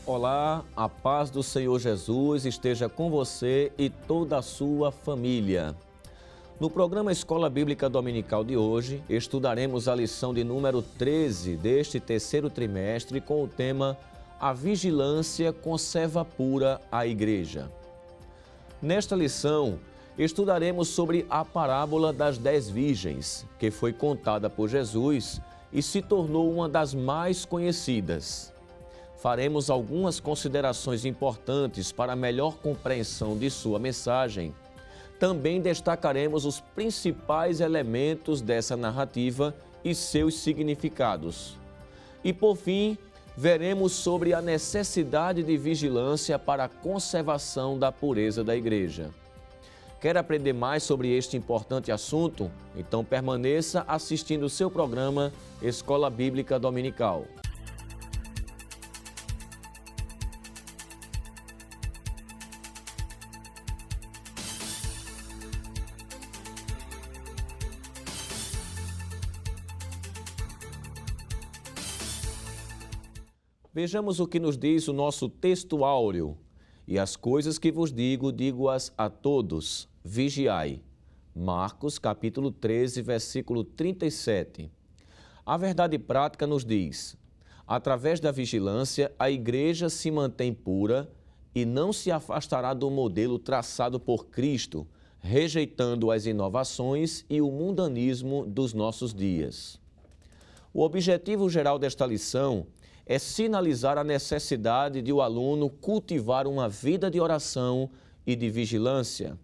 Olá, a paz do Senhor Jesus esteja com você e toda a sua família. No programa Escola Bíblica Dominical de hoje, estudaremos a lição de número 13 deste terceiro trimestre com o tema A Vigilância Conserva Pura a Igreja. Nesta lição, estudaremos sobre a parábola das 10 virgens, que foi contada por Jesus e se tornou uma das mais conhecidas. Faremos algumas considerações importantes para a melhor compreensão de sua mensagem. Também destacaremos os principais elementos dessa narrativa e seus significados. E, por fim, veremos sobre a necessidade de vigilância para a conservação da pureza da igreja. Quer aprender mais sobre este importante assunto? Então permaneça assistindo o seu programa Escola Bíblica Dominical. Vejamos o que nos diz o nosso texto áureo. E as coisas que vos digo, digo-as a todos, vigiai. Marcos, capítulo 13, versículo 37. A verdade prática nos diz: através da vigilância, a igreja se mantém pura e não se afastará do modelo traçado por Cristo, rejeitando as inovações e o mundanismo dos nossos dias. O objetivo geral desta lição é sinalizar a necessidade de o aluno cultivar uma vida de oração e de vigilância.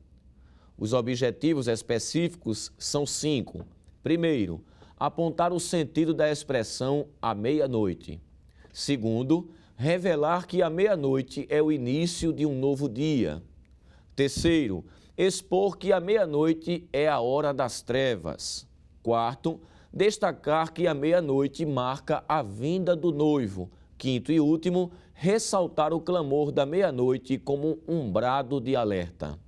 Os objetivos específicos são 5. Primeiro, apontar o sentido da expressão à meia-noite. Segundo, revelar que a meia-noite é o início de um novo dia. Terceiro, expor que a meia-noite é a hora das trevas. Quarto, destacar que a meia-noite marca a vinda do noivo. Quinto e último, ressaltar o clamor da meia-noite como um brado de alerta.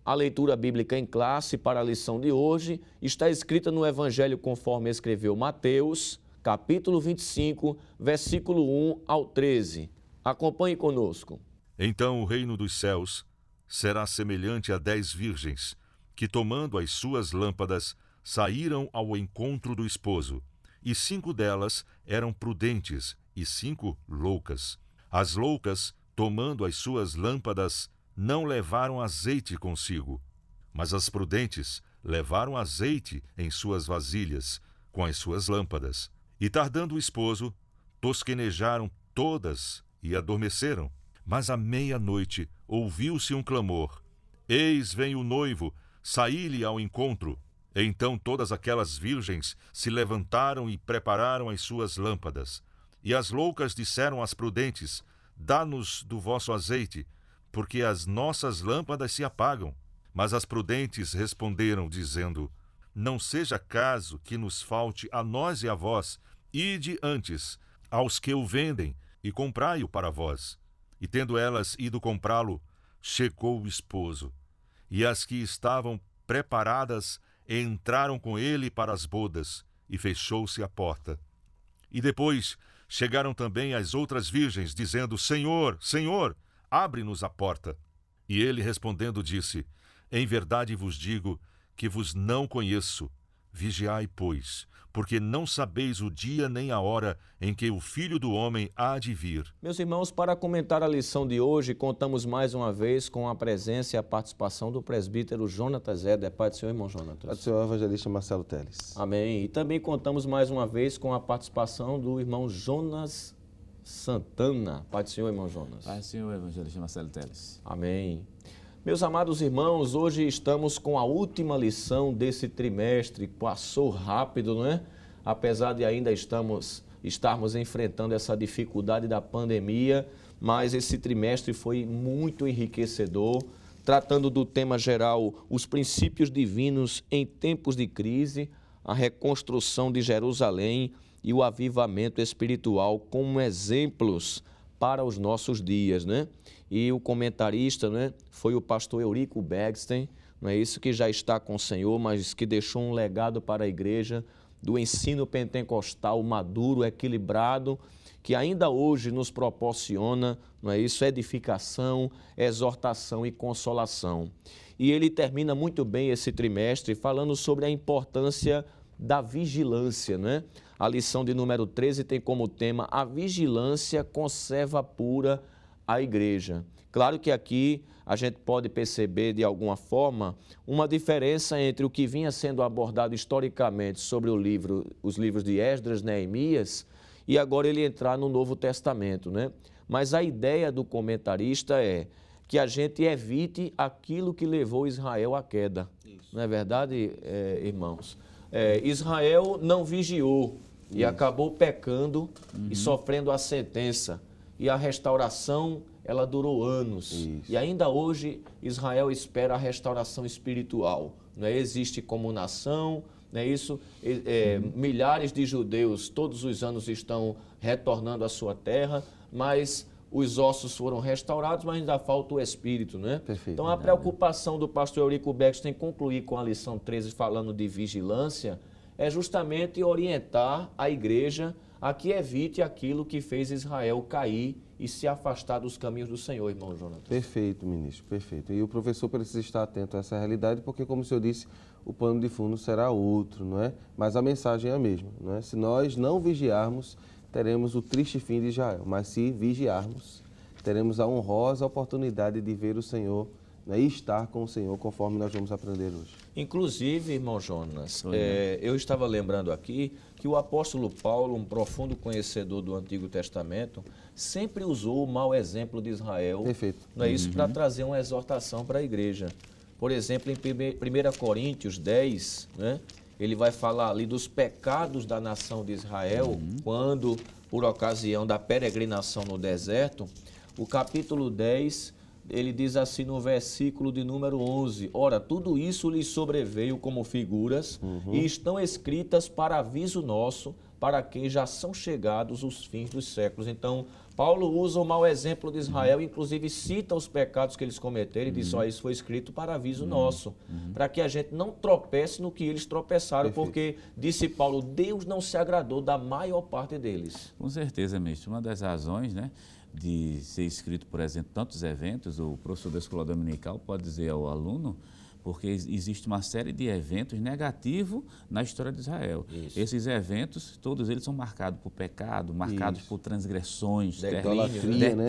A leitura bíblica em classe para a lição de hoje está escrita no Evangelho conforme escreveu Mateus, capítulo 25, versículo 1 ao 13. Acompanhe conosco. Então o reino dos céus será semelhante a 10 virgens, que tomando as suas lâmpadas, saíram ao encontro do esposo, e 5 delas eram prudentes e 5 loucas. As loucas, tomando as suas lâmpadas, não levaram azeite consigo, mas as prudentes levaram azeite em suas vasilhas, com as suas lâmpadas. E tardando o esposo, tosquenejaram todas e adormeceram. Mas à meia-noite ouviu-se um clamor: eis vem o noivo, saí-lhe ao encontro. Então todas aquelas virgens se levantaram e prepararam as suas lâmpadas. E as loucas disseram às prudentes: dá-nos do vosso azeite, porque as nossas lâmpadas se apagam. Mas as prudentes responderam, dizendo: não seja caso que nos falte a nós e a vós, ide antes aos que o vendem e comprai-o para vós. E tendo elas ido comprá-lo, chegou o esposo. E as que estavam preparadas entraram com ele para as bodas, e fechou-se a porta. E depois chegaram também as outras virgens, dizendo: Senhor, Senhor, abre-nos a porta. E ele respondendo disse: em verdade vos digo que vos não conheço. Vigiai, pois, porque não sabeis o dia nem a hora em que o Filho do Homem há de vir. Meus irmãos, para comentar a lição de hoje, contamos mais uma vez com a presença e a participação do presbítero Jonatas Éder. Pai do Senhor, irmão Jonatas. Pai do Senhor, evangelista Marcelo Teles. Amém. E também contamos mais uma vez com a participação do irmão Jonas Santana. Pai do Senhor, irmão Jonas. Pai do Senhor, evangelista Marcelo Teles. Amém. Meus amados irmãos, hoje estamos com a última lição desse trimestre. Passou rápido, não é? Apesar de ainda estarmos enfrentando essa dificuldade da pandemia, mas esse trimestre foi muito enriquecedor, tratando do tema geral, os princípios divinos em tempos de crise, a reconstrução de Jerusalém e o avivamento espiritual como exemplos para os nossos dias, né? E o comentarista, né, foi o pastor Eurico Bergsten, não é isso, que já está com o Senhor, mas que deixou um legado para a igreja do ensino pentecostal maduro, equilibrado que ainda hoje nos proporciona, não é isso, edificação, exortação e consolação. E ele termina muito bem esse trimestre falando sobre a importância da vigilância, né? A lição de número 13 tem como tema: a vigilância conserva pura a igreja. Claro que aqui a gente pode perceber de alguma forma uma diferença entre o que vinha sendo abordado historicamente sobre os livros de Esdras, Neemias, e agora ele entrar no Novo Testamento, né? Mas a ideia do comentarista é que a gente evite aquilo que levou Israel à queda. Isso. Não é verdade, irmãos? Israel não vigiou e acabou pecando e sofrendo a sentença. E a restauração, ela durou anos. Isso. E ainda hoje Israel espera a restauração espiritual. Não é? Existe como nação, não é isso? Milhares de judeus todos os anos estão retornando à sua terra, mas os ossos foram restaurados, mas ainda falta o espírito, né? Perfeito. Então a preocupação do pastor Eurico Beckstein em concluir com a lição 13 falando de vigilância é justamente orientar a igreja a que evite aquilo que fez Israel cair e se afastar dos caminhos do Senhor, irmão Jonatas. Perfeito, ministro, perfeito. E o professor precisa estar atento a essa realidade, porque, como o senhor disse, o pano de fundo será outro, não é? Mas a mensagem é a mesma, não é? Se nós não vigiarmos, teremos o triste fim de Israel, mas se vigiarmos, teremos a honrosa oportunidade de ver o Senhor, né, e estar com o Senhor, conforme nós vamos aprender hoje. Inclusive, irmão Jonas, eu estava lembrando aqui que o apóstolo Paulo, um profundo conhecedor do Antigo Testamento, sempre usou o mau exemplo de Israel. Perfeito. Não é isso? Para trazer uma exortação para a igreja. Por exemplo, em 1 Coríntios 10, né, ele vai falar ali dos pecados da nação de Israel, quando, por ocasião da peregrinação no deserto, o capítulo 10, ele diz assim no versículo de número 11, ora, tudo isso lhes sobreveio como figuras e estão escritas para aviso nosso, para quem já são chegados os fins dos séculos. Então, Paulo usa o mau exemplo de Israel, inclusive cita os pecados que eles cometeram e diz, ó, isso foi escrito para aviso nosso, para que a gente não tropece no que eles tropeçaram, porque, disse Paulo, Deus não se agradou da maior parte deles. Com certeza, mestre. Uma das razões, né, de ser escrito, por exemplo, tantos eventos, o professor da escola dominical pode dizer ao aluno, porque existe uma série de eventos negativos na história de Israel. Isso. Esses eventos, todos eles são marcados por pecado, marcados por transgressões,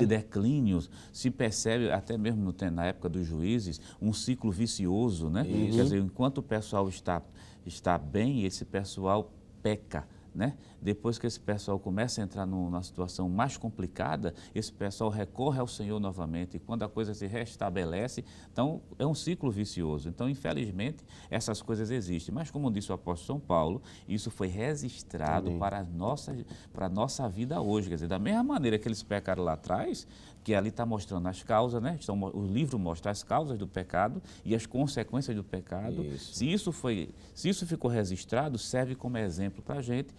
declínios. Se percebe, até mesmo na época dos juízes, um ciclo vicioso, né? Quer dizer, enquanto o pessoal está bem, esse pessoal peca. Né? Depois que esse pessoal começa a entrar numa situação mais complicada, esse pessoal recorre ao Senhor novamente e quando a coisa se restabelece, então é um ciclo vicioso. Então, infelizmente, essas coisas existem. Mas, como disse o apóstolo São Paulo, isso foi registrado para a nossa vida hoje. Quer dizer, da mesma maneira que eles pecaram lá atrás, que ali está mostrando as causas, né? O livro mostra as causas do pecado e as consequências do pecado. Isso. Se isso ficou registrado, serve como exemplo para a gente,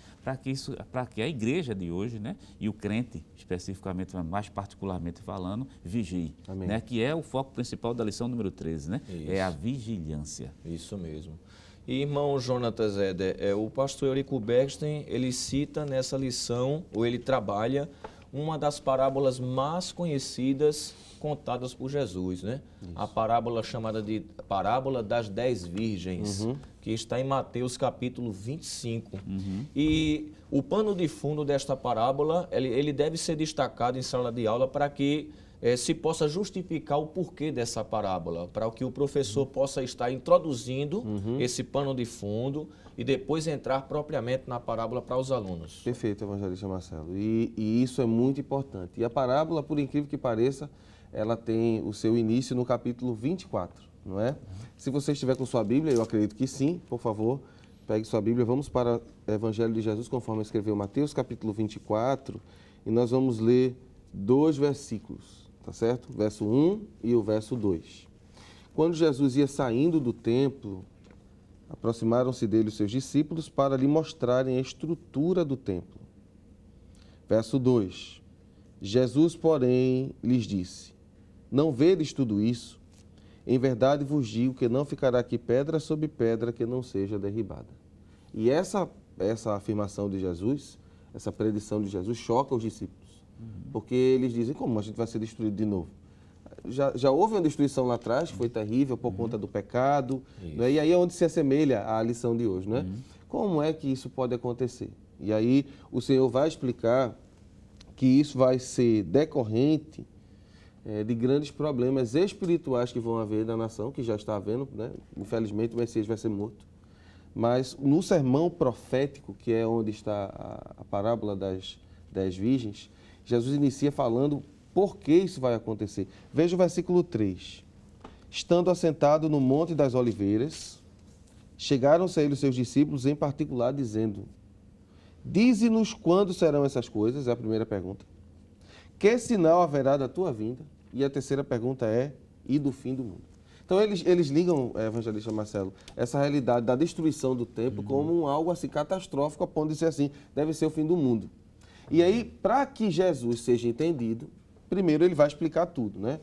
para que a igreja de hoje, né? E o crente, especificamente, mais particularmente falando, vigie. Né? Que é o foco principal da lição número 13, né? Isso. É a vigilância. Isso mesmo. E, irmão Jonatas Éder, o pastor Eurico Beckstein, ele cita nessa lição, ou ele trabalha, uma das parábolas mais conhecidas contadas por Jesus, né? Isso. A parábola chamada de parábola das 10 virgens, que está em Mateus capítulo 25. E o pano de fundo desta parábola, ele deve ser destacado em sala de aula para que se possa justificar o porquê dessa parábola, para que o professor possa estar introduzindo esse pano de fundo e depois entrar propriamente na parábola para os alunos. Perfeito, evangelista Marcelo. E isso é muito importante. E a parábola, por incrível que pareça, ela tem o seu início no capítulo 24, não é? Se você estiver com sua Bíblia, eu acredito que sim, por favor, pegue sua Bíblia, vamos para o Evangelho de Jesus, conforme escreveu Mateus, capítulo 24, e nós vamos ler 2 versículos, tá certo? O verso 1 e o verso 2. Quando Jesus ia saindo do templo, aproximaram-se dele os seus discípulos para lhe mostrarem a estrutura do templo. Verso 2. Jesus, porém, lhes disse, não vedes tudo isso? Em verdade vos digo que não ficará aqui pedra sobre pedra que não seja derribada. E essa afirmação de Jesus, essa predição de Jesus choca os discípulos. Porque eles dizem, como a gente vai ser destruído de novo? Já houve uma destruição lá atrás, que foi terrível por conta do pecado, né? E aí é onde se assemelha à lição de hoje, né? Como é que isso pode acontecer? E aí o Senhor vai explicar que isso vai ser decorrente de grandes problemas espirituais que vão haver na nação, que já está havendo, né? Infelizmente o Messias vai ser morto. Mas no sermão profético, que é onde está a parábola das 10 virgens, Jesus inicia falando por que isso vai acontecer. Veja o versículo 3. Estando assentado no Monte das Oliveiras, chegaram-se a ele os seus discípulos, em particular, dizendo: Dize-nos quando serão essas coisas, é a primeira pergunta. Que sinal haverá da tua vinda? E a terceira pergunta é: e do fim do mundo? Então, eles ligam, evangelista Marcelo, essa realidade da destruição do templo como algo assim catastrófico, a ponto de dizer assim, deve ser o fim do mundo. E aí, para que Jesus seja entendido, primeiro ele vai explicar tudo, né?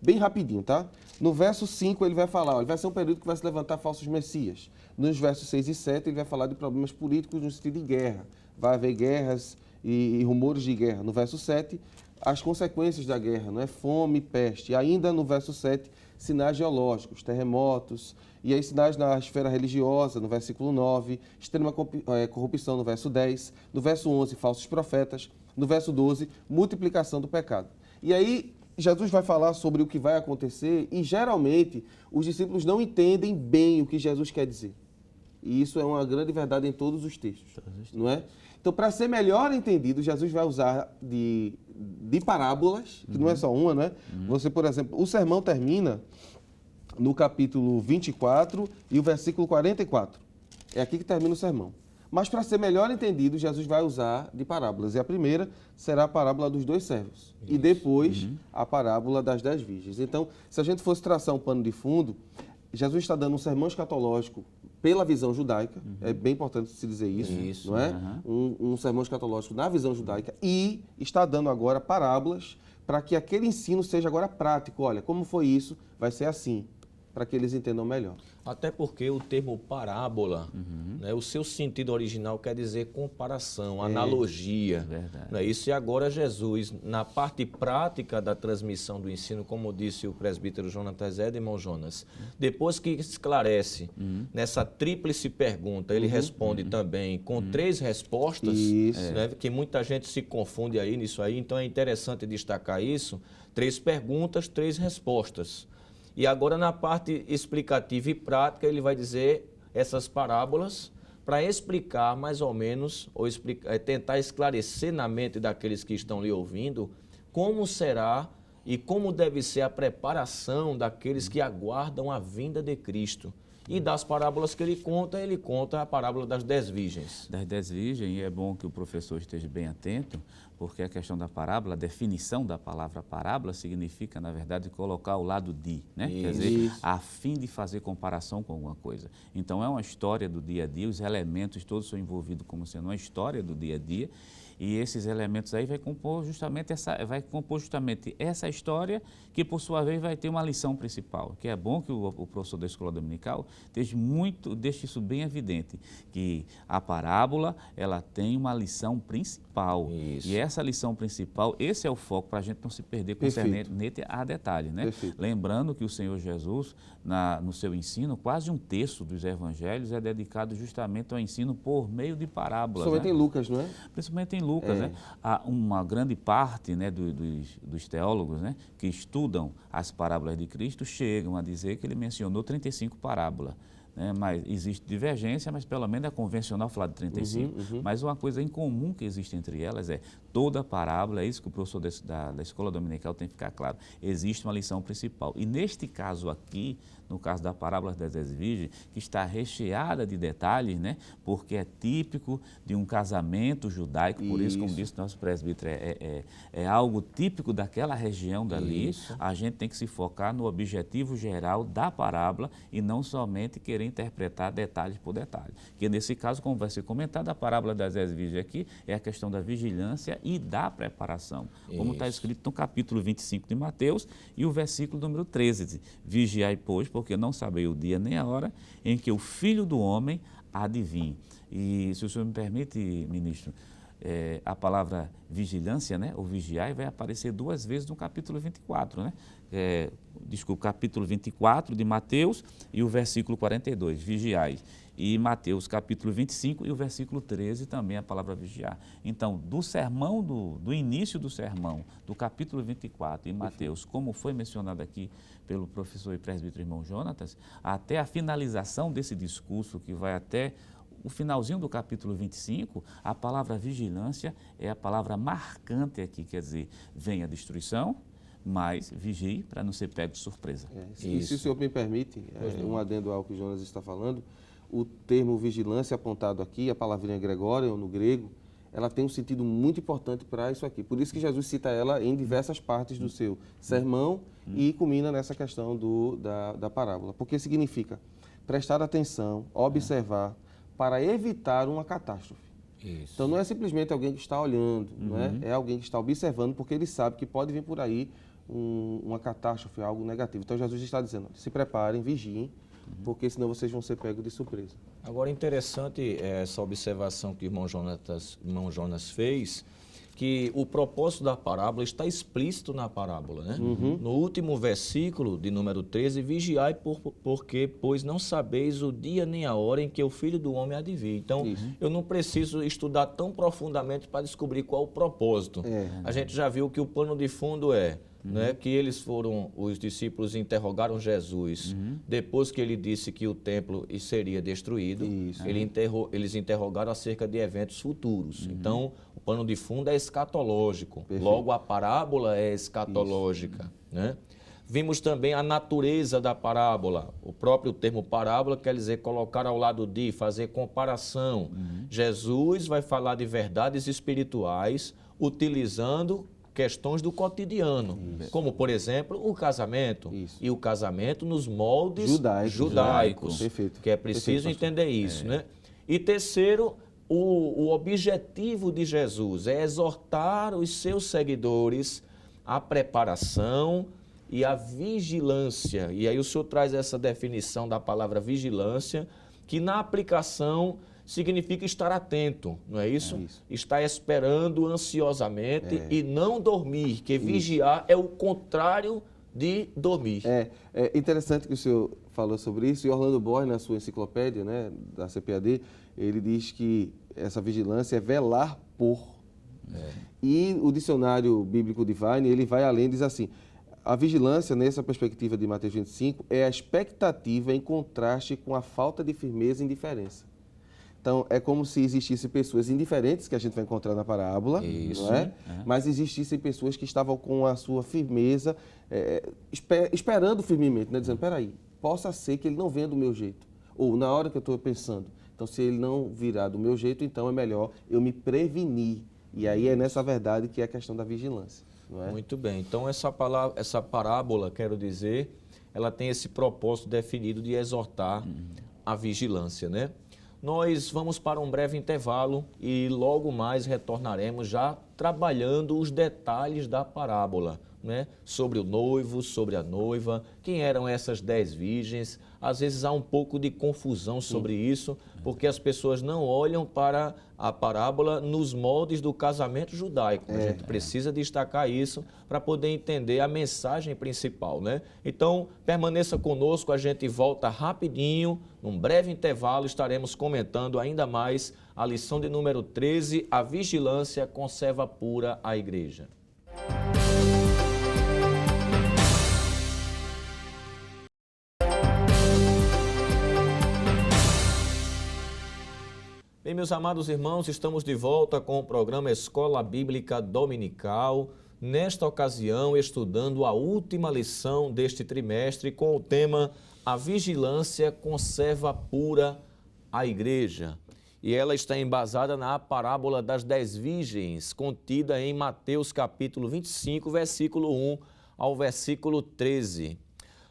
Bem rapidinho, tá? No verso 5 ele vai falar, vai ser um período que vai se levantar falsos messias. Nos versos 6 e 7 ele vai falar de problemas políticos no sentido de guerra. Vai haver guerras e rumores de guerra. No verso 7, as consequências da guerra, não é? Fome e peste. E ainda no verso 7, sinais geológicos, terremotos, e aí sinais na esfera religiosa, no versículo 9, extrema corrupção, no verso 10, no verso 11, falsos profetas, no verso 12, multiplicação do pecado. E aí Jesus vai falar sobre o que vai acontecer e, geralmente, os discípulos não entendem bem o que Jesus quer dizer. E isso é uma grande verdade em todos os textos, não é? Então, para ser melhor entendido, Jesus vai usar de parábolas, que não é só uma, né? Você, por exemplo, o sermão termina no capítulo 24 e o versículo 44. É aqui que termina o sermão. Mas, para ser melhor entendido, Jesus vai usar de parábolas. E a primeira será a parábola dos 2 servos. Isso. E depois, a parábola das 10 virgens. Então, se a gente fosse traçar um pano de fundo, Jesus está dando um sermão escatológico pela visão judaica, é bem importante se dizer isso, não é? Um sermão escatológico na visão judaica, e está dando agora parábolas para que aquele ensino seja agora prático. Olha, como foi isso, vai ser assim, para que eles entendam melhor. Até porque o termo parábola, né, o seu sentido original quer dizer comparação, analogia. Verdade. Não é isso? E agora Jesus, na parte prática da transmissão do ensino, como disse o presbítero Jonatas Zé, irmão Jonas, depois que esclarece nessa tríplice pergunta, ele responde também com 3 respostas, né, que muita gente se confunde aí nisso aí, então é interessante destacar isso, 3 perguntas, 3 respostas. E agora, na parte explicativa e prática, ele vai dizer essas parábolas para explicar mais ou menos, ou tentar esclarecer na mente daqueles que estão lhe ouvindo, como será e como deve ser a preparação daqueles que aguardam a vinda de Cristo. E das parábolas que ele conta a parábola das 10 virgens. Das 10 virgens, e é bom que o professor esteja bem atento, porque a questão da parábola, a definição da palavra parábola significa, na verdade, colocar ao lado de, né? Quer dizer, a fim de fazer comparação com alguma coisa. Então, é uma história do dia a dia, os elementos todos são envolvidos como sendo uma história do dia a dia, e esses elementos aí vai compor justamente essa história, que por sua vez vai ter uma lição principal, que é bom que o professor da Escola Dominical deixe isso bem evidente, que a parábola, ela tem uma lição principal. Isso. E essa lição principal, esse é o foco para a gente não se perder concernente a detalhe, né? Perfeito. Lembrando que o Senhor Jesus, no seu ensino, quase 1/3 dos evangelhos é dedicado justamente ao ensino por meio de parábolas. Principalmente em Lucas, não é? Principalmente em Lucas, né? Há uma grande parte, né, dos teólogos, né, que estudam as parábolas de Cristo chegam a dizer que ele mencionou 35 parábolas. Né? Mas existe divergência, mas pelo menos é convencional falar de 35. Mas uma coisa em comum que existe entre elas é toda parábola, é isso que o professor da Escola Dominical tem que ficar claro, existe uma lição principal. E neste caso aqui, no caso da parábola das 10 virgens, que está recheada de detalhes, né? Porque é típico de um casamento judaico, por isso, como disse o nosso presbítero, é algo típico daquela região dali. Isso. A gente tem que se focar no objetivo geral da parábola e não somente querer interpretar detalhe por detalhe. Que nesse caso, como vai ser comentado, a parábola das 10 virgens aqui é a questão da vigilância e da preparação. Como está escrito no capítulo 25 de Mateus e o versículo número 13, diz, vigiai, pois, porque não sabeis o dia nem a hora em que o Filho do Homem há de vir. E, se o senhor me permite, ministro, a palavra vigilância, né, ou vigiai, vai aparecer 2 vezes no capítulo 24, né? Capítulo 24 de Mateus e o versículo 42, vigiai. E Mateus capítulo 25 e o versículo 13 também a palavra vigiar. Então, do sermão, do início do sermão, do capítulo 24 em Mateus, como foi mencionado aqui pelo professor e presbítero irmão Jonatas, até a finalização desse discurso, que vai até o finalzinho do capítulo 25, a palavra vigilância é a palavra marcante aqui, quer dizer, vem a destruição, mas vigie para não ser pego de surpresa. E se o senhor me permite, um adendo ao que o Jonas está falando, o termo vigilância apontado aqui, a palavrinha gregória, no grego, ela tem um sentido muito importante para isso aqui. Por isso que Jesus cita ela em diversas partes do seu sermão e culmina nessa questão da parábola. Porque significa prestar atenção, observar, para evitar uma catástrofe. Isso. Então não é simplesmente alguém que está olhando, não é? É alguém que está observando, porque ele sabe que pode vir por aí uma catástrofe, algo negativo. Então Jesus está dizendo, se preparem, vigiem, porque senão vocês vão ser pegos de surpresa. Agora, interessante essa observação que o irmão Jonas fez, que o propósito da parábola está explícito na parábola, né? No último versículo, de número 13, vigiai porque, pois não sabeis o dia nem a hora em que o Filho do Homem há de vir. Então, eu não preciso estudar tão profundamente para descobrir qual o propósito. A gente já viu que o pano de fundo né, que os discípulos interrogaram Jesus, depois que ele disse que o templo seria destruído, eles interrogaram acerca de eventos futuros. Então, o pano de fundo é escatológico, Perfeito. Logo a parábola é escatológica. Né? Vimos também a natureza da parábola. O próprio termo parábola quer dizer colocar ao lado de, fazer comparação. Jesus vai falar de verdades espirituais utilizando questões do cotidiano, como, por exemplo, o casamento. E o casamento nos moldes judaicos. Perfeito. Que é preciso entender isso, né? E terceiro, o objetivo de Jesus é exortar os seus seguidores à preparação e à vigilância. E aí o senhor traz essa definição da palavra vigilância, que na aplicação significa estar atento, não é isso? Estar esperando ansiosamente e não dormir, que vigiar é o contrário de dormir. É interessante que o senhor falou sobre isso, e Orlando Boy, na sua enciclopédia, né, da CPAD, ele diz que essa vigilância é velar por. E o dicionário bíblico Divine, ele vai além, diz assim, a vigilância, nessa perspectiva de Mateus 25, é a expectativa em contraste com a falta de firmeza e indiferença. Então, é como se existissem pessoas indiferentes, que a gente vai encontrar na parábola, não é? Mas existissem pessoas que estavam com a sua firmeza, esperando firmemente, né? Dizendo, peraí, possa ser que ele não venha do meu jeito, ou na hora que eu estou pensando. Então, se ele não virá do meu jeito, então é melhor eu me prevenir. E aí é nessa verdade que é a questão da vigilância. Não é? Muito bem. Então, essa parábola, quero dizer, ela tem esse propósito definido de exortar a vigilância, né? Nós vamos para um breve intervalo e logo mais retornaremos já trabalhando os detalhes da parábola, né? Sobre o noivo, sobre a noiva, quem eram essas 10 virgens. Às vezes há um pouco de confusão sobre isso, porque as pessoas não olham para a parábola nos moldes do casamento judaico. A gente precisa destacar isso para poder entender a mensagem principal, né? Então, permaneça conosco, a gente volta rapidinho, num breve intervalo, estaremos comentando ainda mais a lição de número 13, a vigilância conserva pura a igreja. Bem, meus amados irmãos, estamos de volta com o programa Escola Bíblica Dominical, nesta ocasião estudando a última lição deste trimestre com o tema A Vigilância Conserva Pura a Igreja. E ela está embasada na parábola das 10 virgens, contida em Mateus capítulo 25, versículo 1 ao versículo 13.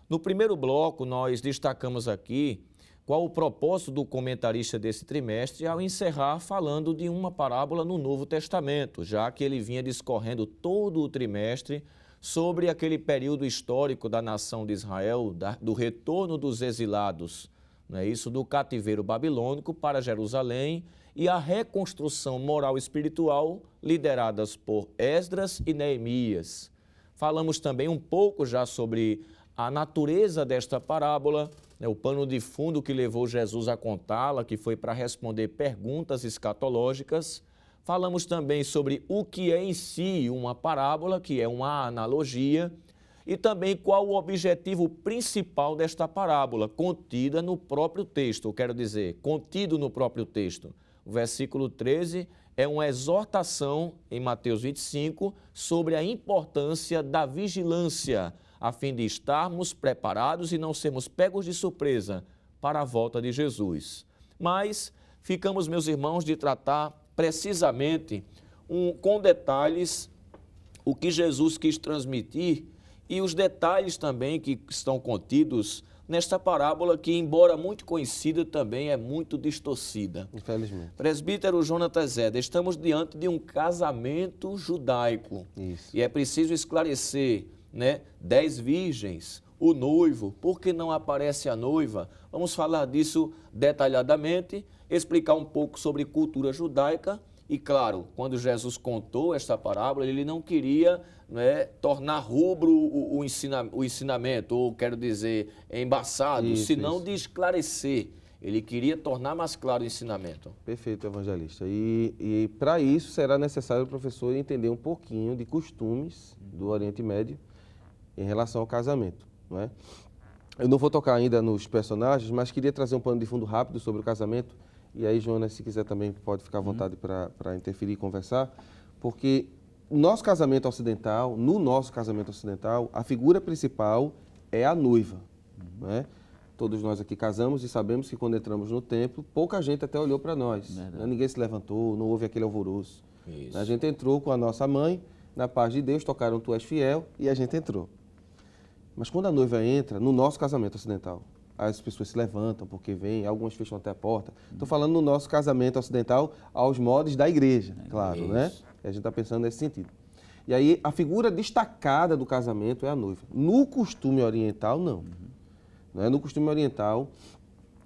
No primeiro bloco, nós destacamos aqui qual o propósito do comentarista desse trimestre ao encerrar falando de uma parábola no Novo Testamento, já que ele vinha discorrendo todo o trimestre sobre aquele período histórico da nação de Israel, do retorno dos exilados, não é isso, do cativeiro babilônico para Jerusalém e a reconstrução moral e espiritual lideradas por Esdras e Neemias. Falamos também um pouco já sobre a natureza desta parábola, o pano de fundo que levou Jesus a contá-la, que foi para responder perguntas escatológicas. Falamos também sobre o que é em si uma parábola, que é uma analogia, e também qual o objetivo principal desta parábola, contida no próprio texto, eu quero dizer, contido no próprio texto. O versículo 13 é uma exortação em Mateus 25 sobre a importância da vigilância, a fim de estarmos preparados e não sermos pegos de surpresa para a volta de Jesus. Mas ficamos, meus irmãos, de tratar precisamente com detalhes o que Jesus quis transmitir e os detalhes também que estão contidos nesta parábola que, embora muito conhecida, também é muito distorcida. Infelizmente. Presbítero Jonatas Zeda, estamos diante de um casamento judaico. Isso. E é preciso esclarecer, 10 virgens, o noivo, por que não aparece a noiva? Vamos falar disso detalhadamente, explicar um pouco sobre cultura judaica. E claro, quando Jesus contou esta parábola, ele não queria tornar rubro o ensinamento, ou quero dizer, embaçado, senão de esclarecer. Ele queria tornar mais claro o ensinamento. Perfeito, evangelista. E para isso será necessário o professor entender um pouquinho de costumes do Oriente Médio em relação ao casamento, não é? Eu não vou tocar ainda nos personagens, mas queria trazer um pano de fundo rápido sobre o casamento. E aí, Jonas, se quiser também pode ficar à vontade para interferir e conversar, porque no nosso casamento ocidental, a figura principal é a noiva, não é? Todos nós aqui casamos e sabemos que quando entramos no templo, pouca gente até olhou para nós. Né? Ninguém se levantou, não houve aquele alvoroço. Isso. A gente entrou com a nossa mãe, na paz de Deus, tocaram Tu És Fiel e a gente entrou. Mas quando a noiva entra, no nosso casamento ocidental, as pessoas se levantam porque vêm, algumas fecham até a porta. Estou falando no nosso casamento ocidental aos moldes da igreja, claro, né? A gente está pensando nesse sentido. E aí, a figura destacada do casamento é a noiva. No costume oriental, não. Não é? No costume oriental,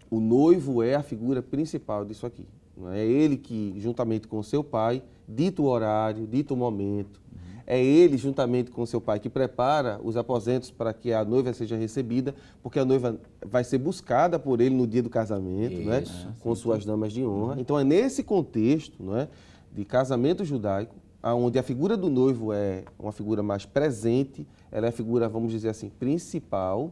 o noivo é a figura principal disso aqui. Não é ele que, juntamente com o seu pai, dita o horário, dita o momento. É ele, juntamente com o seu pai, que prepara os aposentos para que a noiva seja recebida, porque a noiva vai ser buscada por ele no dia do casamento, né? Com suas damas de honra. Então, é nesse contexto, não é, de casamento judaico, onde a figura do noivo é uma figura mais presente, ela é a figura, vamos dizer assim, principal,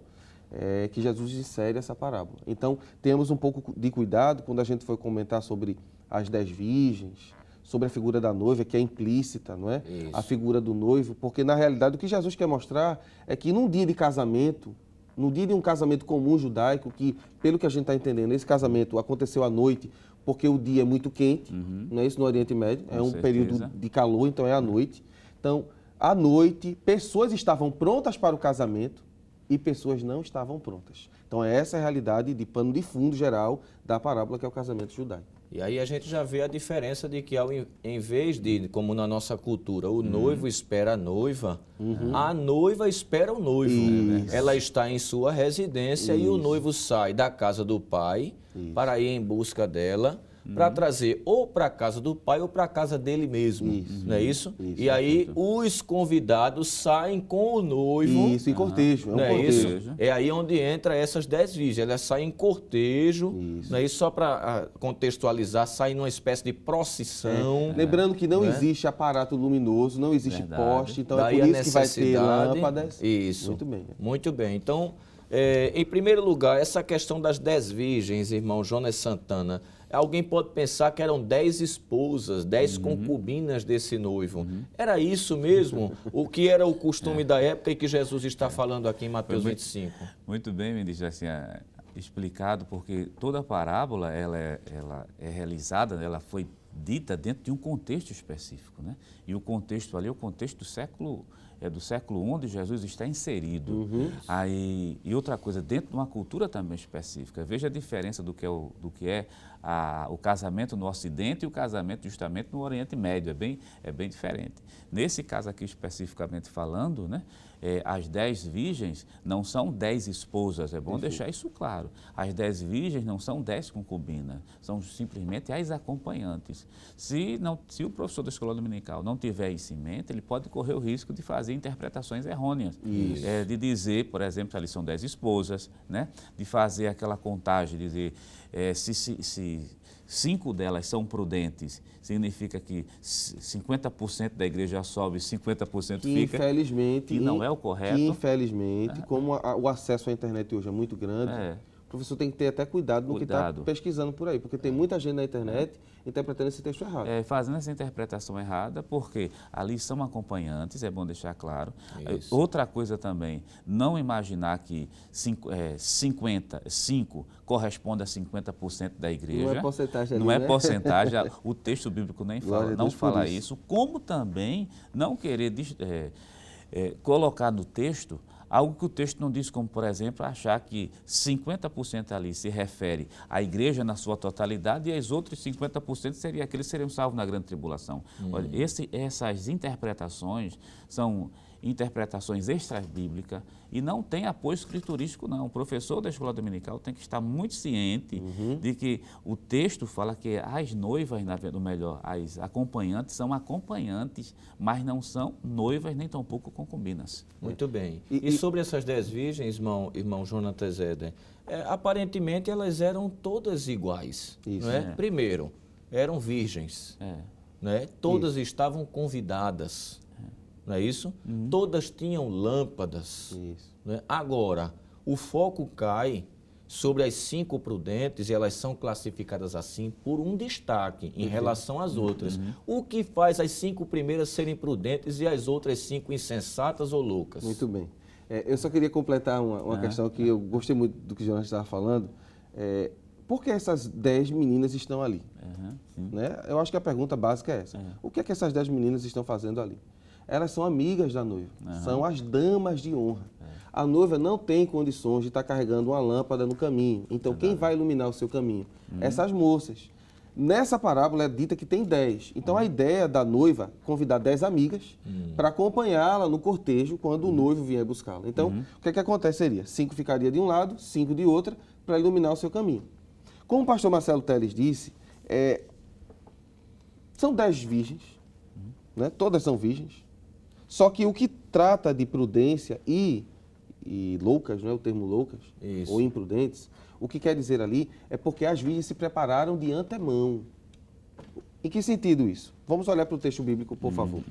que Jesus insere essa parábola. Então, temos um pouco de cuidado quando a gente for comentar sobre as 10 virgens, sobre a figura da noiva, que é implícita, não é? Isso. A figura do noivo, porque na realidade o que Jesus quer mostrar é que num dia de casamento, no dia de um casamento comum judaico, que pelo que a gente está entendendo, esse casamento aconteceu à noite, porque o dia é muito quente, não é isso no Oriente Médio, é um período de calor, então é à noite. Então, à noite, pessoas estavam prontas para o casamento e pessoas não estavam prontas. Então, essa é a realidade de pano de fundo geral da parábola, que é o casamento judaico. E aí a gente já vê a diferença de que, em vez de, como na nossa cultura, o noivo espera a noiva, a noiva espera o noivo. Ela está em sua residência e o noivo sai da casa do pai para ir em busca dela, para trazer ou para a casa do pai ou para a casa dele mesmo, não é isso? E aí os convidados saem com o noivo. Isso, em cortejo, não é isso? É aí onde entra essas 10 virgens, elas saem em cortejo, não é isso? Só para contextualizar, saem numa espécie de procissão. Lembrando que não existe aparato luminoso, não existe poste, então daí é por isso que vai ter lâmpadas. Isso. Muito bem. Muito bem. Então, em primeiro lugar, essa questão das 10 virgens, irmão Jonas Santana, alguém pode pensar que eram 10 esposas, 10 concubinas desse noivo. Era isso mesmo? O que era o costume da época e que Jesus está falando aqui em Mateus 25? Muito bem, me diz assim, explicado, porque toda a parábola ela é realizada, ela foi dita dentro de um contexto específico, né? E o contexto ali é o contexto do século do século I de Jesus está inserido. Aí, e outra coisa, dentro de uma cultura também específica. Veja a diferença do que é o casamento no Ocidente e o casamento justamente no Oriente Médio. É bem diferente. Nesse caso aqui especificamente falando, né, as 10 virgens não são 10 esposas, é bom deixar isso claro. As 10 virgens não são 10 concubinas, são simplesmente as acompanhantes. Se o professor da escola dominical não tiver isso em mente, ele pode correr o risco de fazer interpretações errôneas. De dizer, por exemplo, que ali são 10 esposas, né? De fazer aquela contagem, dizer se 5 delas são prudentes, significa que 50% da igreja sobe, 50% fica. Infelizmente, e não é o correto. Que infelizmente, como o acesso à internet hoje é muito grande, o professor tem que ter até cuidado no que está pesquisando por aí, porque tem muita gente na internet interpretando esse texto errado. Fazendo essa interpretação errada, porque ali são acompanhantes, é bom deixar claro. Outra coisa também, não imaginar que 55 corresponde a 50% da igreja. Não é porcentagem ali, Não é né? porcentagem, o texto bíblico nem fala, não fala isso. Como também não querer colocar no texto algo que o texto não diz, como, por exemplo, achar que 50% ali se refere à igreja na sua totalidade e os outros 50% seriam aqueles que seriam salvos na grande tribulação. Olha, essas interpretações são interpretações extra-bíblicas e não tem apoio escriturístico, não. O professor da escola dominical tem que estar muito ciente de que o texto fala que as noivas, as acompanhantes são acompanhantes, mas não são noivas nem tampouco concubinas. Muito bem. E sobre essas 10 virgens, irmão Jonatas Éder, aparentemente elas eram todas iguais. Isso. Não é? Primeiro, eram virgens. Né? Todas estavam convidadas. Não é isso? Todas tinham lâmpadas. Né? Agora, o foco cai sobre as 5 prudentes e elas são classificadas assim por um destaque em relação às outras. O que faz as 5 primeiras serem prudentes e as outras 5 insensatas ou loucas? Muito bem. Eu só queria completar uma questão que eu gostei muito do que o Jonas estava falando. Por que essas 10 meninas estão ali? Né? Eu acho que a pergunta básica é essa. O que é que essas 10 meninas estão fazendo ali? Elas são amigas da noiva, são as damas de honra. A noiva não tem condições de estar carregando uma lâmpada no caminho. Então, quem vai iluminar o seu caminho? Essas moças. Nessa parábola é dita que tem 10. Então, a ideia da noiva é convidar 10 amigas para acompanhá-la no cortejo quando o noivo vier buscá-la. Então, o que é que aconteceria? 5 ficaria de um lado, 5 de outra, para iluminar o seu caminho. Como o pastor Marcelo Teles disse, são 10 virgens, né? Todas são virgens. Só que o que trata de prudência e loucas, não é o termo loucas, ou imprudentes, o que quer dizer ali é porque as virgens se prepararam de antemão. Em que sentido isso? Vamos olhar para o texto bíblico, por favor.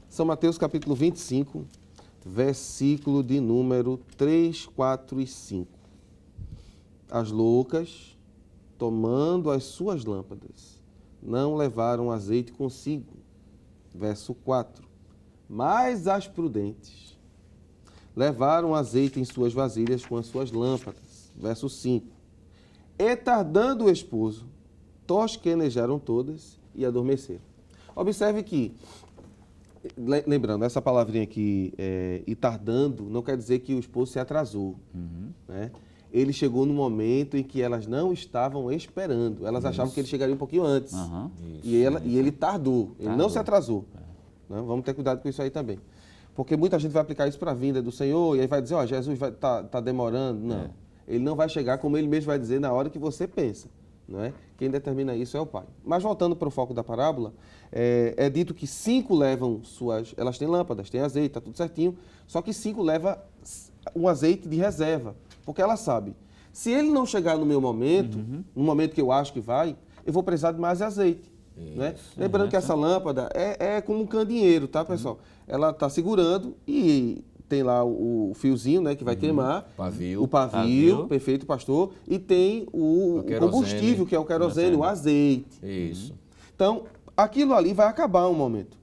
São Mateus capítulo 25, versículo de número 3, 4 e 5. As loucas, tomando as suas lâmpadas, não levaram azeite consigo. Verso 4. Mas as prudentes levaram azeite em suas vasilhas com as suas lâmpadas. Verso 5. E tardando o esposo, tosquenejaram todas e adormeceram. Observe que, lembrando, essa palavrinha aqui, e tardando, não quer dizer que o esposo se atrasou. Né? Ele chegou no momento em que elas não estavam esperando. Elas achavam que ele chegaria um pouquinho antes. E ele tardou, ele não se atrasou. Vamos ter cuidado com isso aí também. Porque muita gente vai aplicar isso para a vinda do Senhor e aí vai dizer, Jesus tá demorando. Não, ele não vai chegar, como ele mesmo vai dizer, na hora que você pensa. Não é? Quem determina isso é o Pai. Mas voltando para o foco da parábola, é dito que 5 levam elas têm lâmpadas, têm azeite, está tudo certinho, só que 5 levam um azeite de reserva, porque ela sabe, se ele não chegar no meu momento, no momento que eu acho que vai, eu vou precisar de mais azeite. Né? Lembrando que essa lâmpada é como um candeeiro, tá, pessoal? Ela está segurando e tem lá o fiozinho, né, que vai queimar. O pavio, perfeito, pastor. E tem o combustível, que é o querosene, o azeite. Isso. Então, aquilo ali vai acabar um momento.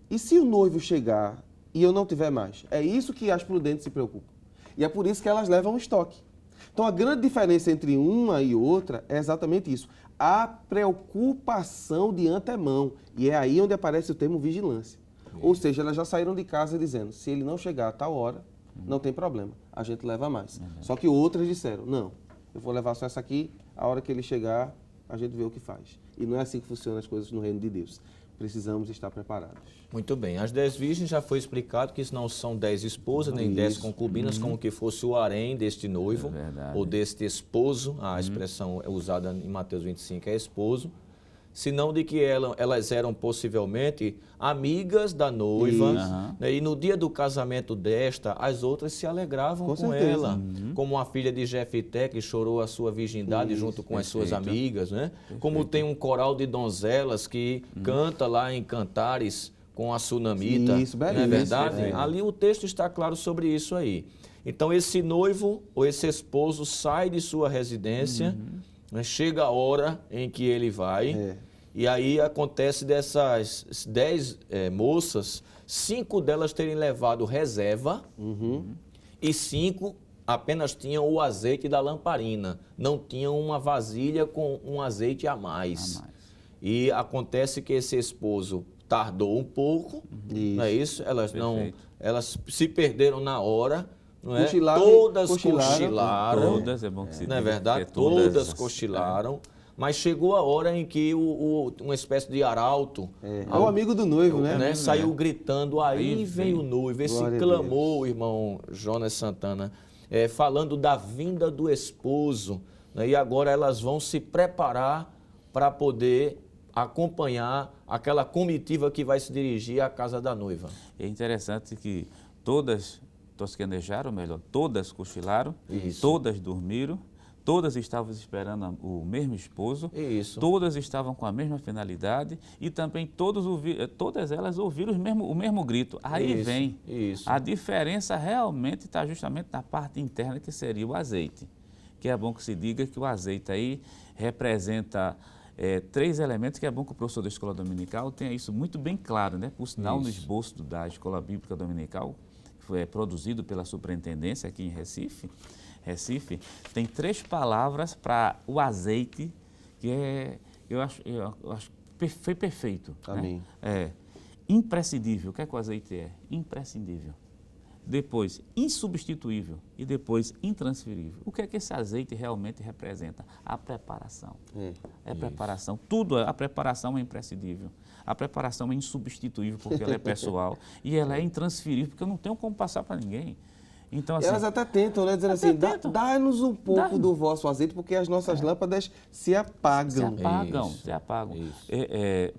E se o noivo chegar e eu não tiver mais? É isso que as prudentes se preocupam. E é por isso que elas levam o estoque. Então, a grande diferença entre uma e outra é exatamente isso. A preocupação de antemão. E é aí onde aparece o termo vigilância. Ou seja, elas já saíram de casa dizendo, se ele não chegar a tal hora, não tem problema, a gente leva mais. Só que outras disseram, não, eu vou levar só essa aqui, a hora que ele chegar, a gente vê o que faz. E não é assim que funcionam as coisas no reino de Deus. Precisamos estar preparados. Muito bem. As 10 virgens já foi explicado que isso não são 10 esposas, nem 10 concubinas, como que fosse o harém deste noivo, ou deste esposo. A expressão é usada em Mateus 25, é esposo. Senão de que elas eram possivelmente amigas da noiva, né? E no dia do casamento desta, as outras se alegravam com ela, como a filha de Jefité, que chorou a sua virgindade junto com as suas amigas, né? Como tem um coral de donzelas que canta lá em Cantares com a Sunamita, Isso, não é verdade? Ali o texto está claro sobre isso aí. Então esse noivo ou esse esposo sai de sua residência, né? Chega a hora em que ele vai, e aí acontece dessas 10 moças, 5 delas terem levado reserva e 5 apenas tinham o azeite da lamparina, não tinham uma vasilha com um azeite a mais. E acontece que esse esposo tardou um pouco, não é isso? Elas se perderam na hora. Não é? Todas cochilaram. Todas, é bom que se não é diga, verdade? Todas cochilaram. Mas chegou a hora em que uma espécie de arauto... É o amigo do noivo, né? Saiu gritando, aí vem o noivo. Esse clamor, irmão Jonas Santana, falando da vinda do esposo. Né? E agora elas vão se preparar para poder acompanhar aquela comitiva que vai se dirigir à casa da noiva. É interessante que todas tosquenejaram, melhor, todas cochilaram, todas dormiram, todas estavam esperando o mesmo esposo, todas estavam com a mesma finalidade e também todas elas ouviram o mesmo grito. Aí vem. A diferença realmente está justamente na parte interna, que seria o azeite. Que é bom que se diga que o azeite aí representa 3 elementos, que é bom que o professor da Escola Dominical tenha isso muito bem claro, né? Por sinal, no esboço da Escola Bíblica Dominical, foi produzido pela superintendência aqui em Recife, tem 3 palavras para o azeite, que eu acho foi perfeito. Amém. Né? Imprescindível. O que é que o azeite é? Imprescindível. Depois, insubstituível. E depois, intransferível. O que é que esse azeite realmente representa? A preparação. Preparação. Tudo, a preparação é imprescindível. A preparação é insubstituível porque ela é pessoal. E ela é intransferível porque eu não tenho como passar para ninguém. Então, assim, elas até tentam, né? Dizendo assim, dá-nos um pouco do vosso azeite, porque as nossas lâmpadas se apagam. Se apagam.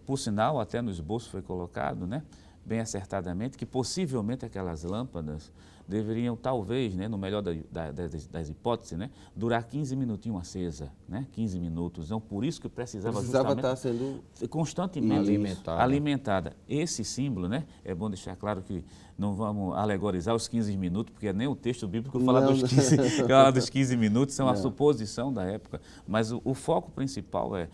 Por sinal, até no esboço foi colocado, né? Bem acertadamente, que possivelmente aquelas lâmpadas deveriam, talvez, né, no melhor das hipóteses, né, durar 15 minutinhos acesa, né, 15 minutos. Então, por isso que precisava estar sendo constantemente alimentada. Esse símbolo, né, é bom deixar claro que não vamos alegorizar os 15 minutos, porque nem o texto bíblico fala dos 15 minutos, são a suposição da época. Mas o foco principal é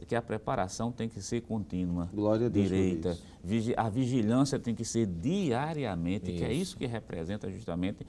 que a preparação tem que ser contínua, glória a Deus, direita. A vigilância tem que ser diariamente, que é isso que representa justamente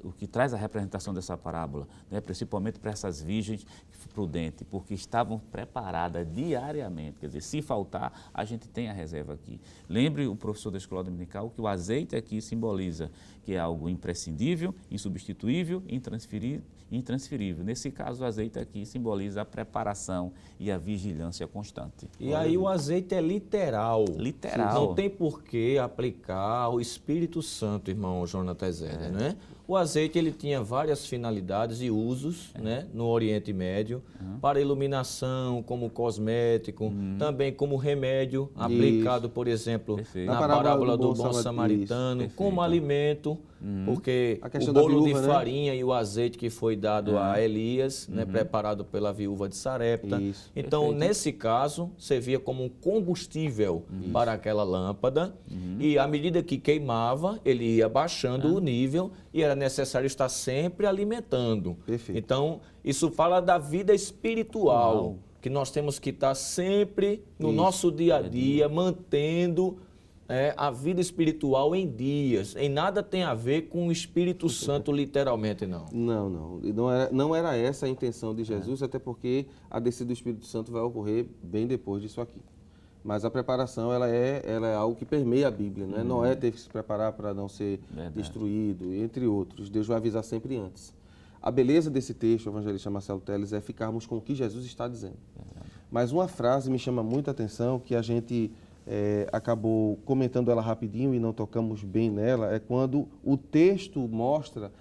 o que traz a representação dessa parábola, né? Principalmente para essas virgens prudentes, porque estavam preparadas diariamente. Quer dizer, se faltar, a gente tem a reserva aqui. Lembre o professor da Escola Dominical que o azeite aqui simboliza que é algo imprescindível, insubstituível, intransferível. Nesse caso, o azeite aqui simboliza a preparação e a vigilância constante. E aí o azeite é literal. Literal. Não tem por que aplicar o Espírito Santo, irmão Jonathan Zéder, né? O azeite ele tinha várias finalidades e usos, né, no Oriente Médio, para iluminação, como cosmético, também como remédio, aplicado, por exemplo, na parábola do bom samaritano, como alimento, porque o bolo de farinha e o azeite que foi dado a Elias, né, preparado pela viúva de Sarepta. Então, nesse caso, servia como um combustível para aquela lâmpada, e à medida que queimava, ele ia baixando o nível e era necessário estar sempre alimentando. Então, isso fala da vida espiritual, que nós temos que estar sempre no nosso dia a dia, mantendo a vida espiritual em dias. Em nada tem a ver com o Espírito Santo, literalmente, não. Não era essa a intenção de Jesus, até porque a descida do Espírito Santo vai ocorrer bem depois disso aqui. Mas a preparação, ela é algo que permeia a Bíblia, né? Noé teve que se preparar para não ser destruído, entre outros. Deus vai avisar sempre antes. A beleza desse texto, o evangelista Marcelo Telles, é ficarmos com o que Jesus está dizendo. Mas uma frase me chama muita atenção, que a gente acabou comentando ela rapidinho e não tocamos bem nela, é quando o texto mostra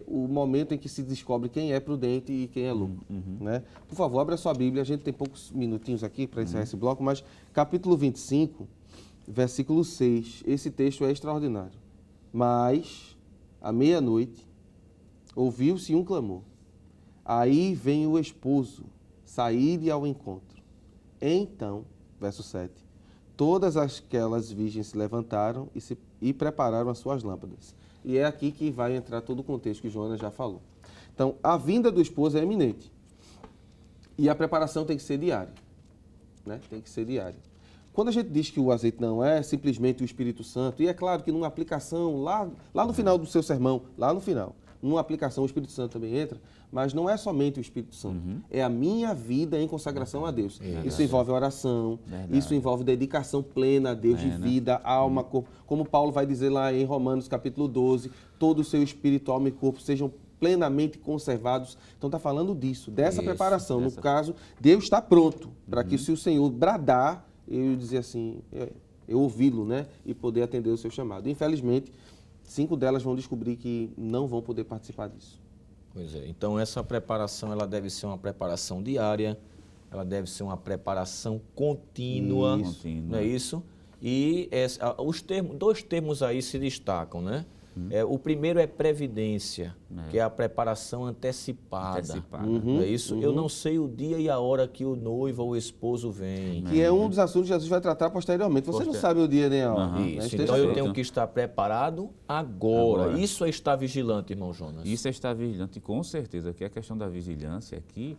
o momento em que se descobre quem é prudente e quem é louco. Né? Por favor, abra a sua Bíblia, a gente tem poucos minutinhos aqui para encerrar esse bloco, mas capítulo 25, versículo 6, esse texto é extraordinário. Mas, à meia-noite, ouviu-se um clamor. Aí vem o esposo sair-lhe ao encontro. Então, verso 7, todas aquelas virgens se levantaram e prepararam as suas lâmpadas. E é aqui que vai entrar todo o contexto que Jonas já falou. Então, a vinda do esposo é iminente. E a preparação tem que ser diária. Né? Tem que ser diária. Quando a gente diz que o azeite não é simplesmente o Espírito Santo, e é claro que numa aplicação, lá no final do seu sermão, lá no final, numa aplicação o Espírito Santo também entra, mas não é somente o Espírito Santo, é a minha vida em consagração a Deus. Isso envolve oração, isso envolve dedicação plena a Deus, de vida, alma, corpo. Como Paulo vai dizer lá em Romanos capítulo 12, todo o seu espírito, alma e corpo sejam plenamente conservados. Então está falando disso, dessa preparação. No caso, Deus está pronto para que se o Senhor bradar, eu dizer assim, eu ouvi-lo, né? E poder atender o seu chamado. Infelizmente, 5 delas vão descobrir que não vão poder participar disso. Pois é, então essa preparação ela deve ser uma preparação diária, ela deve ser uma preparação contínua, não é isso? E dois termos aí se destacam, né? O primeiro é previdência, que é a preparação antecipada. Não é isso? Eu não sei o dia e a hora que o noivo ou o esposo vem. Que é um dos assuntos que Jesus vai tratar posteriormente. Você não sabe o dia nem a hora. Isso, então eu tenho que estar preparado agora. Isso é estar vigilante, irmão Jonas. Isso é estar vigilante, com certeza, que a questão da vigilância aqui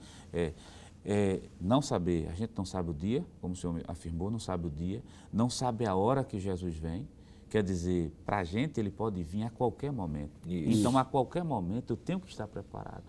não saber, a gente não sabe o dia, como o senhor afirmou, não sabe o dia, não sabe a hora que Jesus vem. Quer dizer, para a gente ele pode vir a qualquer momento. Isso. Então, a qualquer momento eu tenho que estar preparado.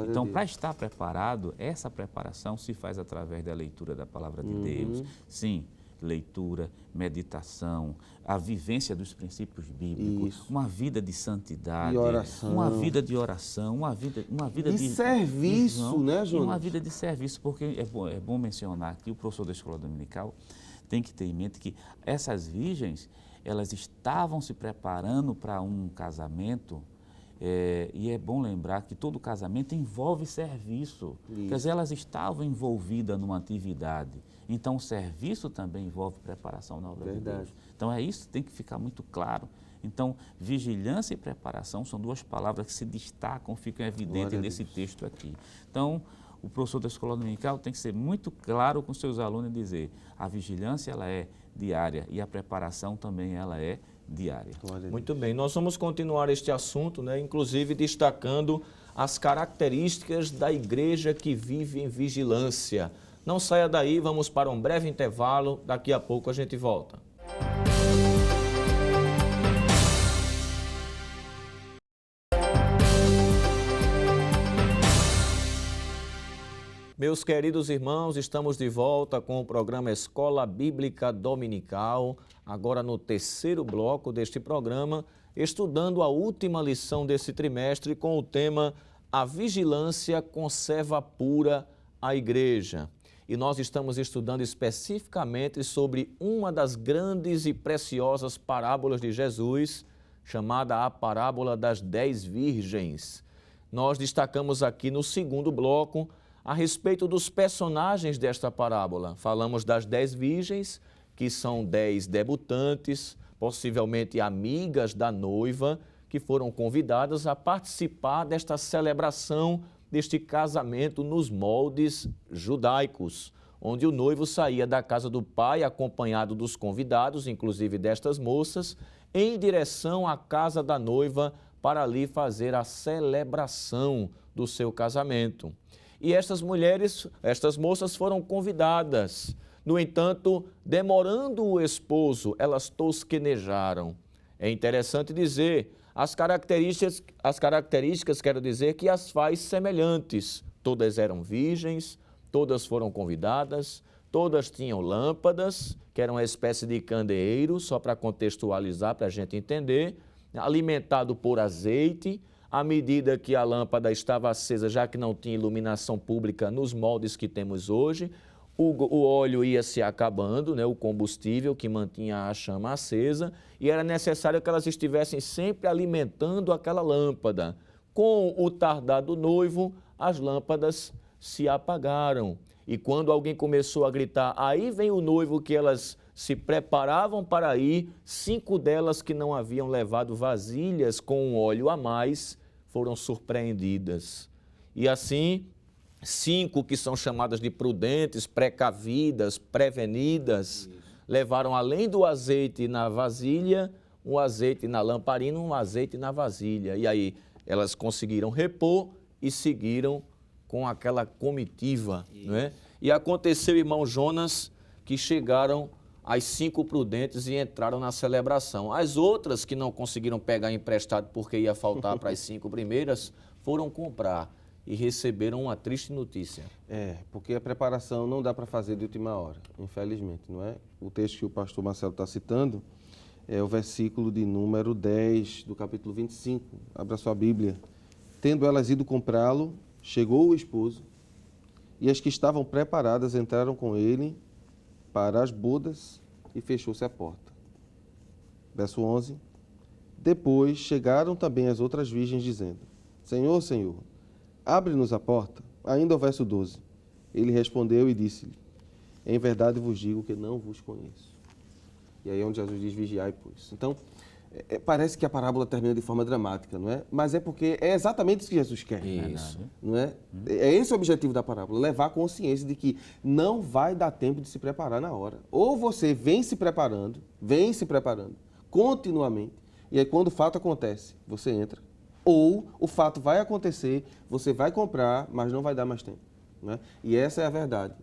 Então, para estar preparado, essa preparação se faz através da leitura da palavra de Deus. Sim, leitura, meditação, a vivência dos princípios bíblicos, uma vida de santidade, uma vida de oração, uma vida de serviço, né, Jonas? Uma vida de serviço, porque é bom mencionar que o professor da escola dominical tem que ter em mente que essas virgens, elas estavam se preparando para um casamento, e é bom lembrar que todo casamento envolve serviço. Quer dizer, elas estavam envolvidas numa atividade. Então, o serviço também envolve preparação na obra de Deus. Então, isso tem que ficar muito claro. Então, vigilância e preparação são duas palavras que se destacam, ficam evidentes nesse texto aqui. Então, o professor da escola dominical tem que ser muito claro com seus alunos e dizer: a vigilância ela é diária e a preparação também ela é diária. Muito bem, nós vamos continuar este assunto, né? Inclusive destacando as características da igreja que vive em vigilância. Não saia daí, vamos para um breve intervalo, daqui a pouco a gente volta. Meus queridos irmãos, estamos de volta com o programa Escola Bíblica Dominical, agora no terceiro bloco deste programa, estudando a última lição desse trimestre com o tema A Vigilância Conserva Pura a Igreja. E nós estamos estudando especificamente sobre uma das grandes e preciosas parábolas de Jesus, chamada a Parábola das 10 Virgens. Nós destacamos aqui no segundo bloco a respeito dos personagens desta parábola. Falamos das 10 virgens, que são 10 debutantes, possivelmente amigas da noiva, que foram convidadas a participar desta celebração, deste casamento nos moldes judaicos, onde o noivo saía da casa do pai, acompanhado dos convidados, inclusive destas moças, em direção à casa da noiva, para ali fazer a celebração do seu casamento. E estas moças foram convidadas. No entanto, demorando o esposo, elas tosquenejaram. É interessante dizer, as características quero dizer que as faz semelhantes. Todas eram virgens, todas foram convidadas, Todas tinham lâmpadas, que eram uma espécie de candeeiro, só para contextualizar, para a gente entender, alimentado por azeite. À medida que a lâmpada estava acesa, já que não tinha iluminação pública nos moldes que temos hoje, o óleo ia se acabando, né, o combustível que mantinha a chama acesa, e era necessário que elas estivessem sempre alimentando aquela lâmpada. Com o tardar do noivo, as lâmpadas se apagaram. E quando alguém começou a gritar, aí vem o noivo, que elas se preparavam para ir, 5 delas que não haviam levado vasilhas com óleo a mais, foram surpreendidas. E assim, 5 que são chamadas de prudentes, precavidas, prevenidas, levaram além do azeite na vasilha, um azeite na lamparina, um azeite na vasilha. E aí elas conseguiram repor e seguiram com aquela comitiva, não é? E aconteceu, irmão Jonas, que chegaram as 5 prudentes e entraram na celebração. As outras que não conseguiram pegar emprestado porque ia faltar para as 5 primeiras, foram comprar e receberam uma triste notícia. Porque a preparação não dá para fazer de última hora, infelizmente, não é? O texto que o pastor Marcelo está citando é o versículo de número 10 do capítulo 25. Abra sua Bíblia. Tendo elas ido comprá-lo, chegou o esposo, e as que estavam preparadas entraram com ele para as bodas e fechou-se a porta. Verso 11. Depois chegaram também as outras virgens, dizendo, Senhor, Senhor, abre-nos a porta. Ainda o verso 12. Ele respondeu e disse-lhe, em verdade vos digo que não vos conheço. E aí é onde Jesus diz, vigiai, pois. Então, parece que a parábola termina de forma dramática, não é? Mas é porque é exatamente isso que Jesus quer. Isso. Não é? É esse o objetivo da parábola, levar a consciência de que não vai dar tempo de se preparar na hora. Ou você vem se preparando continuamente, e aí quando o fato acontece, você entra. Ou o fato vai acontecer, você vai comprar, mas não vai dar mais tempo. Não é? E essa é a verdade.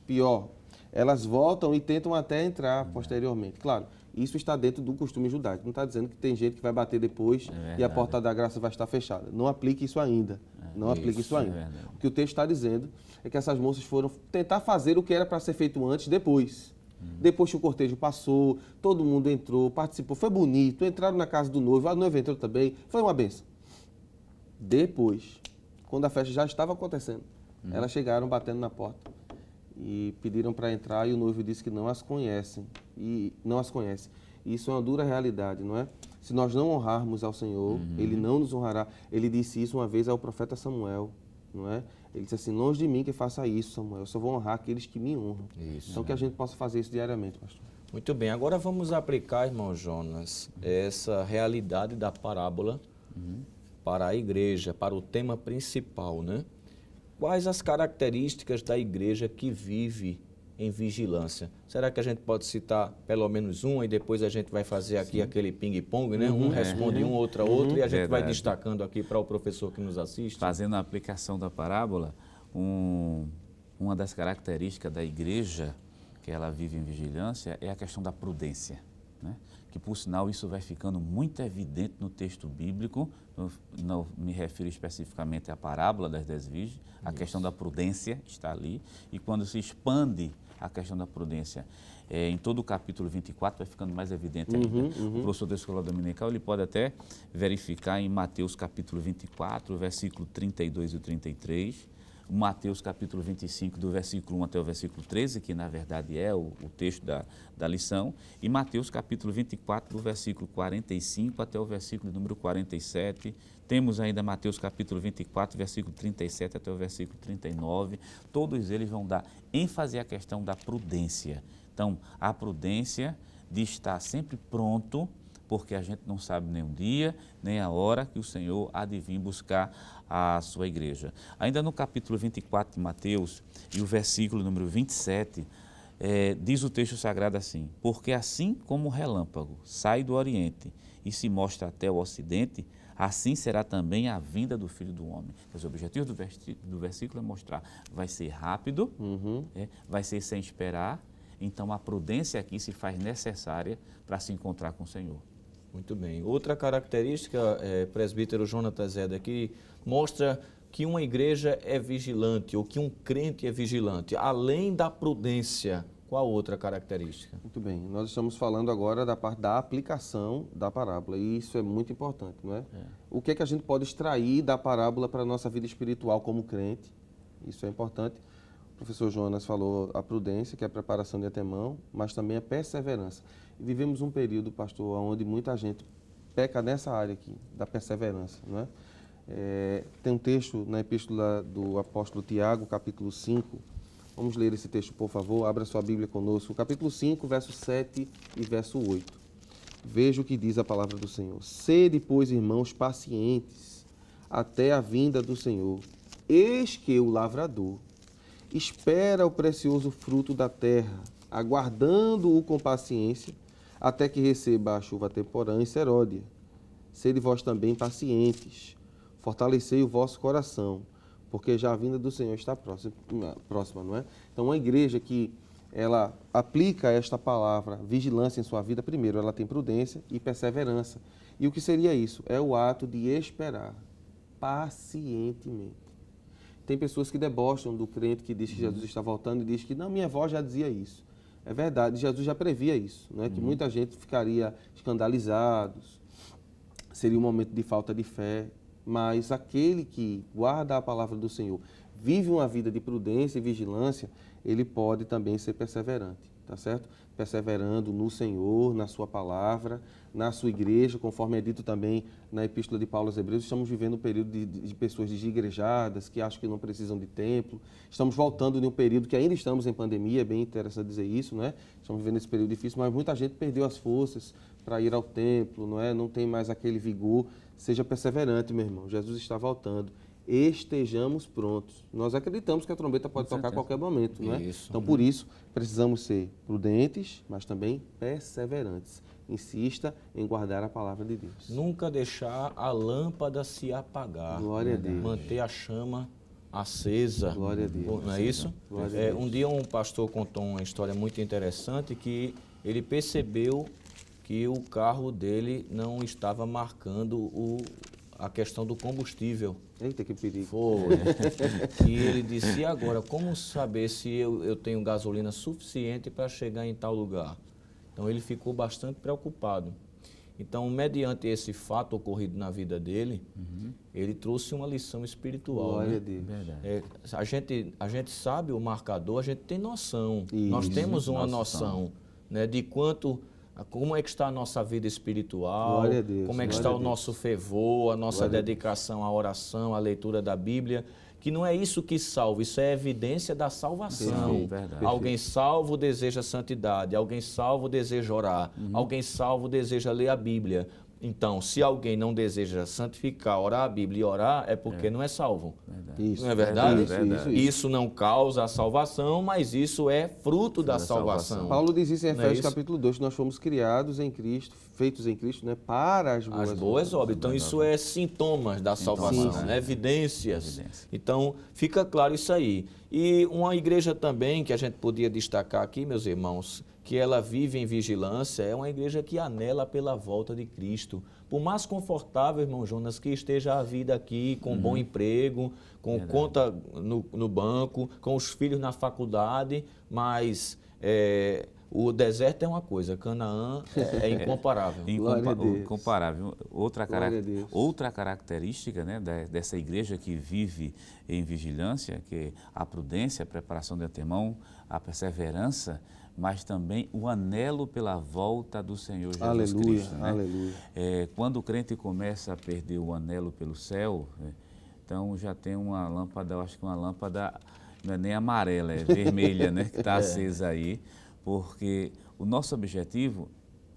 Pior, elas voltam e tentam até entrar posteriormente. Claro, isso está dentro do costume judaico. Não está dizendo que tem gente que vai bater depois e a porta da graça vai estar fechada. Não aplique isso ainda. Não aplique isso ainda. O que o texto está dizendo é que essas moças foram tentar fazer o que era para ser feito antes, depois. Depois que o cortejo passou, todo mundo entrou, participou, foi bonito, entraram na casa do noivo, a noiva entrou também, foi uma benção. Depois, quando a festa já estava acontecendo, elas chegaram batendo na porta e pediram para entrar, e o noivo disse que não as conhece. E isso é uma dura realidade, não é? Se nós não honrarmos ao Senhor, Ele não nos honrará. Ele disse isso uma vez ao profeta Samuel, não é? Ele disse assim, longe de mim que faça isso, Samuel, eu só vou honrar aqueles que me honram. Então que a gente possa fazer isso diariamente, pastor. Muito bem, agora vamos aplicar, irmão Jonas, essa realidade da parábola para a igreja, para o tema principal, né? Quais as características da igreja que vive em vigilância? Será que a gente pode citar pelo menos uma e depois a gente vai fazer aqui aquele ping-pong, né? Um responde um, outro, e a gente vai destacando aqui para o professor que nos assiste? Fazendo a aplicação da parábola, uma das características da igreja que ela vive em vigilância é a questão da prudência, né? Que, por sinal, isso vai ficando muito evidente no texto bíblico. Não me refiro especificamente à parábola das 10 virgens, a questão da prudência está ali, e quando se expande a questão da prudência em todo o capítulo 24, vai ficando mais evidente ainda. O professor da Escola Dominical, ele pode até verificar em Mateus capítulo 24, versículo 32 e 33, Mateus capítulo 25, do versículo 1 até o versículo 13, que na verdade é o texto da lição, e Mateus capítulo 24, do versículo 45 até o versículo número 47. Temos ainda Mateus capítulo 24, versículo 37 até o versículo 39. Todos eles vão dar ênfase à questão da prudência. Então, a prudência de estar sempre pronto, porque a gente não sabe nem o dia, nem a hora que o Senhor há de vir buscar a sua igreja. Ainda no capítulo 24 de Mateus, e o versículo número 27, diz o texto sagrado assim, porque assim como o relâmpago sai do Oriente e se mostra até o Ocidente, assim será também a vinda do Filho do Homem. Mas o objetivo do versículo é mostrar, vai ser rápido, vai ser sem esperar, então a prudência aqui se faz necessária para se encontrar com o Senhor. Muito bem. Outra característica, presbítero Jonatas Zeda, que mostra que uma igreja é vigilante ou que um crente é vigilante? Além da prudência, qual outra característica? Muito bem, nós estamos falando agora da parte da aplicação da parábola e isso é muito importante, não é? O que é que a gente pode extrair da parábola para a nossa vida espiritual como crente? Isso é importante. O professor Jonas falou a prudência, que é a preparação de antemão, mas também a perseverança. E vivemos um período, pastor, onde muita gente peca nessa área aqui, da perseverança, não é? Tem um texto na epístola do apóstolo Tiago, capítulo 5. Vamos ler esse texto, por favor. Abra sua Bíblia conosco. Capítulo 5, verso 7 e verso 8. Veja o que diz a palavra do Senhor. Sede, pois, irmãos, pacientes até a vinda do Senhor. Eis que o lavrador espera o precioso fruto da terra, aguardando-o com paciência, até que receba a chuva temporã e seródia. Sede vós também pacientes, fortalecei o vosso coração, porque já a vinda do Senhor está próxima, não é? Então, uma igreja que ela aplica esta palavra, vigilância em sua vida, primeiro, ela tem prudência e perseverança. E o que seria isso? É o ato de esperar pacientemente. Tem pessoas que debocham do crente que diz que Jesus está voltando e diz que, não, minha avó já dizia isso. É verdade, Jesus já previa isso, não é? Que muita gente ficaria escandalizados, seria um momento de falta de fé, mas aquele que guarda a palavra do Senhor, vive uma vida de prudência e vigilância, ele pode também ser perseverante, tá certo? Perseverando no Senhor, na sua palavra, na sua igreja, conforme é dito também na Epístola de Paulo aos Hebreus, estamos vivendo um período de pessoas desigrejadas, que acham que não precisam de templo. Estamos voltando em um período que ainda estamos em pandemia, é bem interessante dizer isso, não é? Estamos vivendo esse período difícil, mas muita gente perdeu as forças para ir ao templo, não é? Não tem mais aquele vigor. Seja perseverante, meu irmão. Jesus está voltando. Estejamos prontos. Nós acreditamos que a trombeta pode tocar a qualquer momento, não é? Então, por isso, precisamos ser prudentes, mas também perseverantes. Insista em guardar a palavra de Deus. Nunca deixar a lâmpada se apagar. Glória a Deus. Manter a chama acesa. Glória a Deus. Não é isso? Glória a Deus. Um dia um pastor contou uma história muito interessante que ele percebeu que o carro dele não estava marcando a questão do combustível. Eita, que perigo. Foi. E ele disse, e agora, como saber se eu tenho gasolina suficiente para chegar em tal lugar? Então ele ficou bastante preocupado. Então, mediante esse fato ocorrido na vida dele, ele trouxe uma lição espiritual. Glória né? a Deus. Verdade. A gente sabe o marcador, a gente tem noção. Isso. Nós temos uma Noção. noção, né, de como é que está a nossa vida espiritual, Glória a Deus, como é que glória está a o Deus. nosso fervor, a nossa Glória a dedicação à oração, à leitura da Bíblia, que não é isso que salva, isso é evidência da salvação. Perfeito, verdade. Alguém salvo deseja santidade, alguém salvo deseja orar, alguém salvo deseja ler a Bíblia. Então, se alguém não deseja santificar, orar a Bíblia e orar, é porque não é salvo. Isso. Não é verdade? Isso. Isso não causa a salvação, mas isso é fruto da salvação. Paulo diz isso em Não é Efésios isso? capítulo 2, que nós fomos criados em Cristo, feitos em Cristo, né, para as boas As boas obras. Então, isso é sintomas da salvação, Sim. né? Evidências. Evidência. Então, fica claro isso aí. E uma igreja também que a gente podia destacar aqui, meus irmãos, que ela vive em vigilância, é uma igreja que anela pela volta de Cristo. Por mais confortável, irmão Jonas, que esteja a vida aqui, com bom emprego, com conta no banco, com os filhos na faculdade, mas o deserto é uma coisa, Canaã é incomparável. Glória a Deus. Incomparável. Glória a Deus. Outra característica, né, dessa igreja que vive em vigilância, que é a prudência, a preparação de antemão, a perseverança, mas também o anelo pela volta do Senhor Jesus Aleluia, Cristo. Né? aleluia. Quando o crente começa a perder o anelo pelo céu, né, então já tem uma lâmpada, eu acho que uma lâmpada não é nem amarela, é vermelha, né, que está acesa aí, porque o nosso objetivo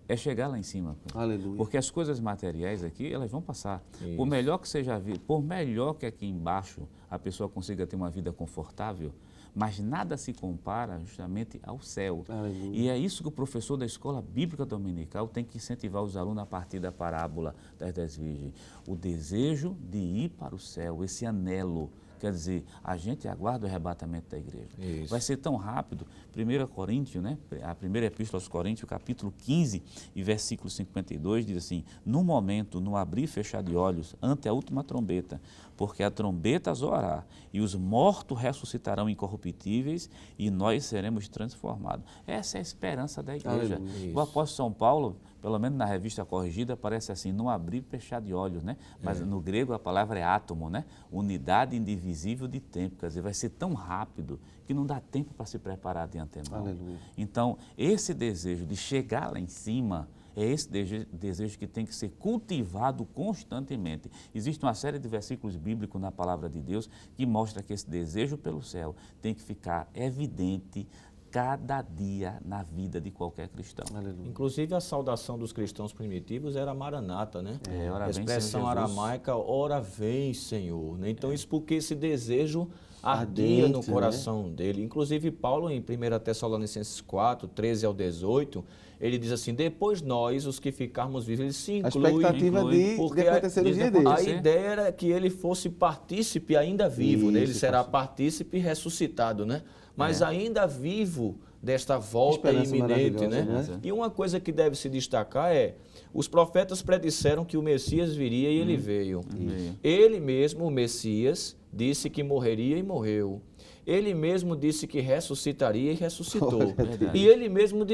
é chegar lá em cima. Aleluia. Porque as coisas materiais aqui, elas vão passar. Isso. Por melhor que seja a vida, por melhor que aqui embaixo a pessoa consiga ter uma vida confortável, mas nada se compara justamente ao céu. Aleluia. E é isso que o professor da escola bíblica dominical tem que incentivar os alunos a partir da parábola das 10 virgens. O desejo de ir para o céu, esse anelo Quer dizer, a gente aguarda o arrebatamento da igreja. Isso. Vai ser tão rápido. 1 Coríntios, né? A primeira epístola aos Coríntios, capítulo 15 e versículo 52, diz assim: no momento, no abrir e fechar de olhos, ante a última trombeta, porque a trombeta zoará, e os mortos ressuscitarão incorruptíveis, e nós seremos transformados. Essa é a esperança da igreja. O apóstolo São Paulo, pelo menos na revista Corrigida, parece assim, no abrir e fechar de olhos, né? Mas no grego a palavra é átomo, né? Unidade indivisível de tempo. Quer dizer, vai ser tão rápido que não dá tempo para se preparar de antemão. Aleluia. Então, esse desejo de chegar lá em cima é esse desejo que tem que ser cultivado constantemente. Existe uma série de versículos bíblicos na palavra de Deus que mostra que esse desejo pelo céu tem que ficar evidente cada dia na vida de qualquer cristão. Aleluia. Inclusive, a saudação dos cristãos primitivos era Maranata, né? Ora A vem, expressão Senhor Jesus. aramaica, ora vem, Senhor. Né? Então, isso porque esse desejo ardia Ardente, no coração dele. Inclusive, Paulo, em 1 Tessalonicenses 4, 13 ao 18, ele diz assim: depois nós, os que ficarmos vivos, ele se A inclui. expectativa de porque acontecer no de dia acontecer. dele. A Sim. ideia era que ele fosse partícipe ainda vivo, né? Ele Isso, será pastor. partícipe ressuscitado, né? Mas ainda vivo desta volta Esperança iminente, né? maravilhosa, né? E uma coisa que deve se destacar é, os profetas predisseram que o Messias viria e ele veio. Veio. Ele mesmo, o Messias, disse que morreria e morreu. Ele mesmo disse que ressuscitaria e ressuscitou. Verdade. E ele mesmo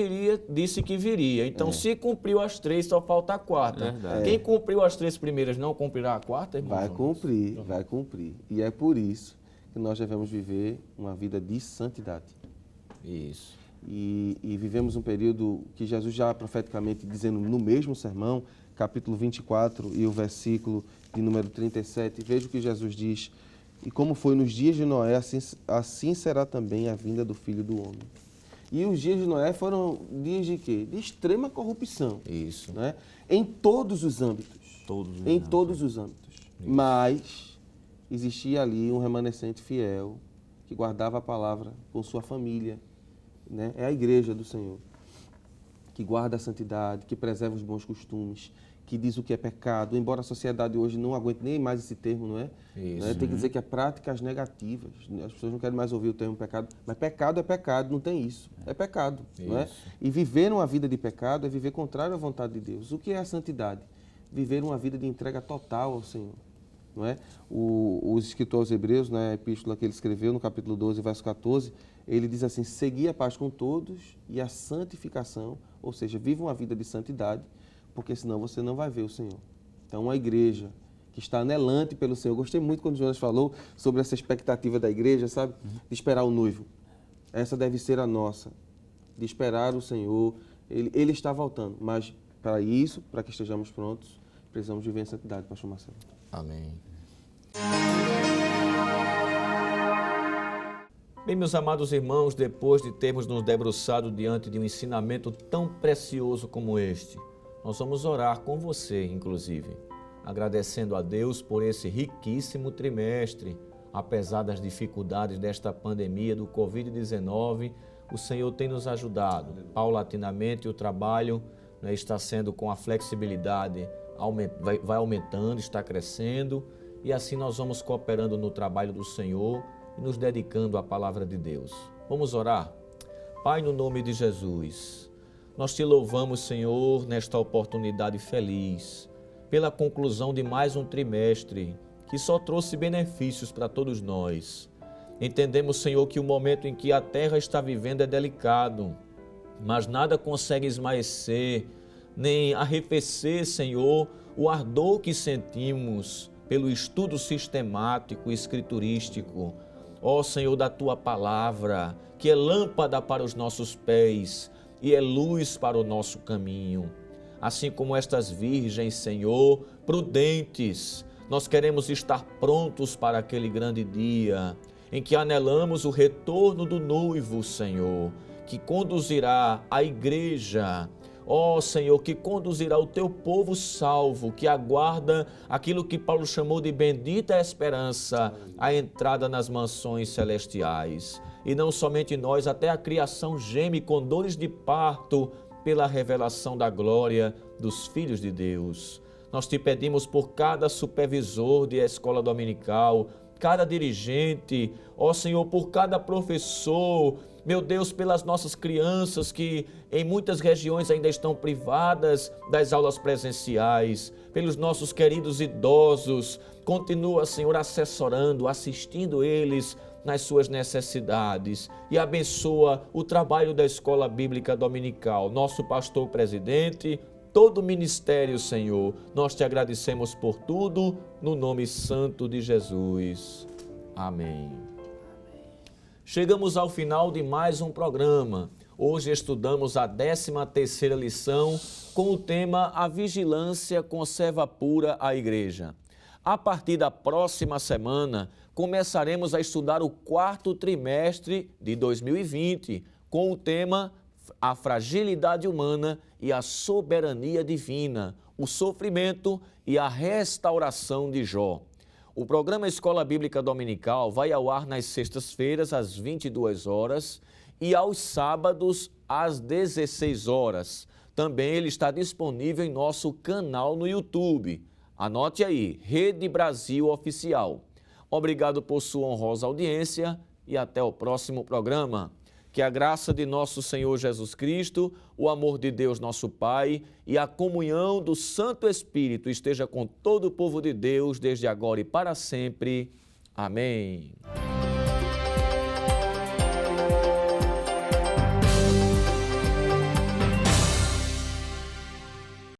disse que viria. Então, se cumpriu as três, só falta a quarta. Verdade. Quem cumpriu as três primeiras não cumprirá a quarta, irmão? Vai cumprir, vai cumprir. E é por isso que nós devemos viver uma vida de santidade. Isso. E vivemos um período que Jesus já profeticamente dizendo no mesmo sermão, capítulo 24 e o versículo de número 37, veja o que Jesus diz: e como foi nos dias de Noé, assim será também a vinda do Filho do Homem. E os dias de Noé foram dias de quê? De extrema corrupção, Isso. né? Em todos os âmbitos. Em todos os âmbitos. Mas existia ali um remanescente fiel que guardava a palavra com sua família, né? É a igreja do Senhor, que guarda a santidade, que preserva os bons costumes, que diz o que é pecado, embora a sociedade hoje não aguente nem mais esse termo, não é? Isso. Né? Tem que dizer que é práticas negativas. As pessoas não querem mais ouvir o termo pecado, mas pecado é pecado, não tem isso. É pecado, não é? Isso. E viver uma vida de pecado é viver contrário à vontade de Deus. O que é a santidade? Viver uma vida de entrega total ao Senhor, não é? O escritor aos Hebreus, na epístola que ele escreveu, no capítulo 12, verso 14, ele diz assim: segui a paz com todos e a santificação, ou seja, viva uma vida de santidade, porque senão você não vai ver o Senhor. Então, uma igreja que está anelante pelo Senhor. Gostei muito quando o Jonas falou sobre essa expectativa da igreja, sabe? De esperar o noivo. Essa deve ser a nossa, de esperar o Senhor. Ele está voltando, mas para isso, para que estejamos prontos, precisamos viver em santidade, pastor Marcelo. Amém. Bem, meus amados irmãos, depois de termos nos debruçado diante de um ensinamento tão precioso como este, nós vamos orar com você, inclusive, agradecendo a Deus por esse riquíssimo trimestre. Apesar das dificuldades desta pandemia do Covid-19, o Senhor tem nos ajudado. Paulatinamente, o trabalho está sendo com a flexibilidade, vai aumentando, está crescendo, e assim nós vamos cooperando no trabalho do Senhor e nos dedicando à palavra de Deus. Vamos orar? Pai, no nome de Jesus, nós te louvamos, Senhor, nesta oportunidade feliz, pela conclusão de mais um trimestre, que só trouxe benefícios para todos nós. Entendemos, Senhor, que o momento em que a terra está vivendo é delicado, mas nada consegue esmaecer, nem arrefecer, Senhor, o ardor que sentimos pelo estudo sistemático e escriturístico. Ó Senhor, da Tua palavra, que é lâmpada para os nossos pés e é luz para o nosso caminho. Assim como estas virgens, Senhor, prudentes, nós queremos estar prontos para aquele grande dia em que anelamos o retorno do noivo, Senhor, que conduzirá a igreja, ó Senhor, que conduzirá o teu povo salvo, que aguarda aquilo que Paulo chamou de bendita esperança, a entrada nas mansões celestiais. E não somente nós, até a criação geme com dores de parto pela revelação da glória dos filhos de Deus. Nós te pedimos por cada supervisor de escola dominical, cada dirigente, ó Senhor, por cada professor, meu Deus, pelas nossas crianças que em muitas regiões ainda estão privadas das aulas presenciais, pelos nossos queridos idosos, continua, Senhor, assessorando, assistindo eles nas suas necessidades e abençoa o trabalho da Escola Bíblica Dominical, nosso pastor presidente, todo o ministério, Senhor. Nós te agradecemos por tudo, no nome santo de Jesus. Amém. Chegamos ao final de mais um programa. Hoje estudamos a 13ª lição com o tema A Vigilância Conserva Pura a Igreja. A partir da próxima semana, começaremos a estudar o 4º trimestre de 2020, com o tema A Fragilidade Humana e a Soberania Divina, o sofrimento e a restauração de Jó. O programa Escola Bíblica Dominical vai ao ar nas sextas-feiras, às 22 horas, e aos sábados, às 16 horas. Também ele está disponível em nosso canal no YouTube. Anote aí, Rede Brasil Oficial. Obrigado por sua honrosa audiência e até o próximo programa. Que a graça de nosso Senhor Jesus Cristo, o amor de Deus nosso Pai e a comunhão do Santo Espírito esteja com todo o povo de Deus, desde agora e para sempre. Amém.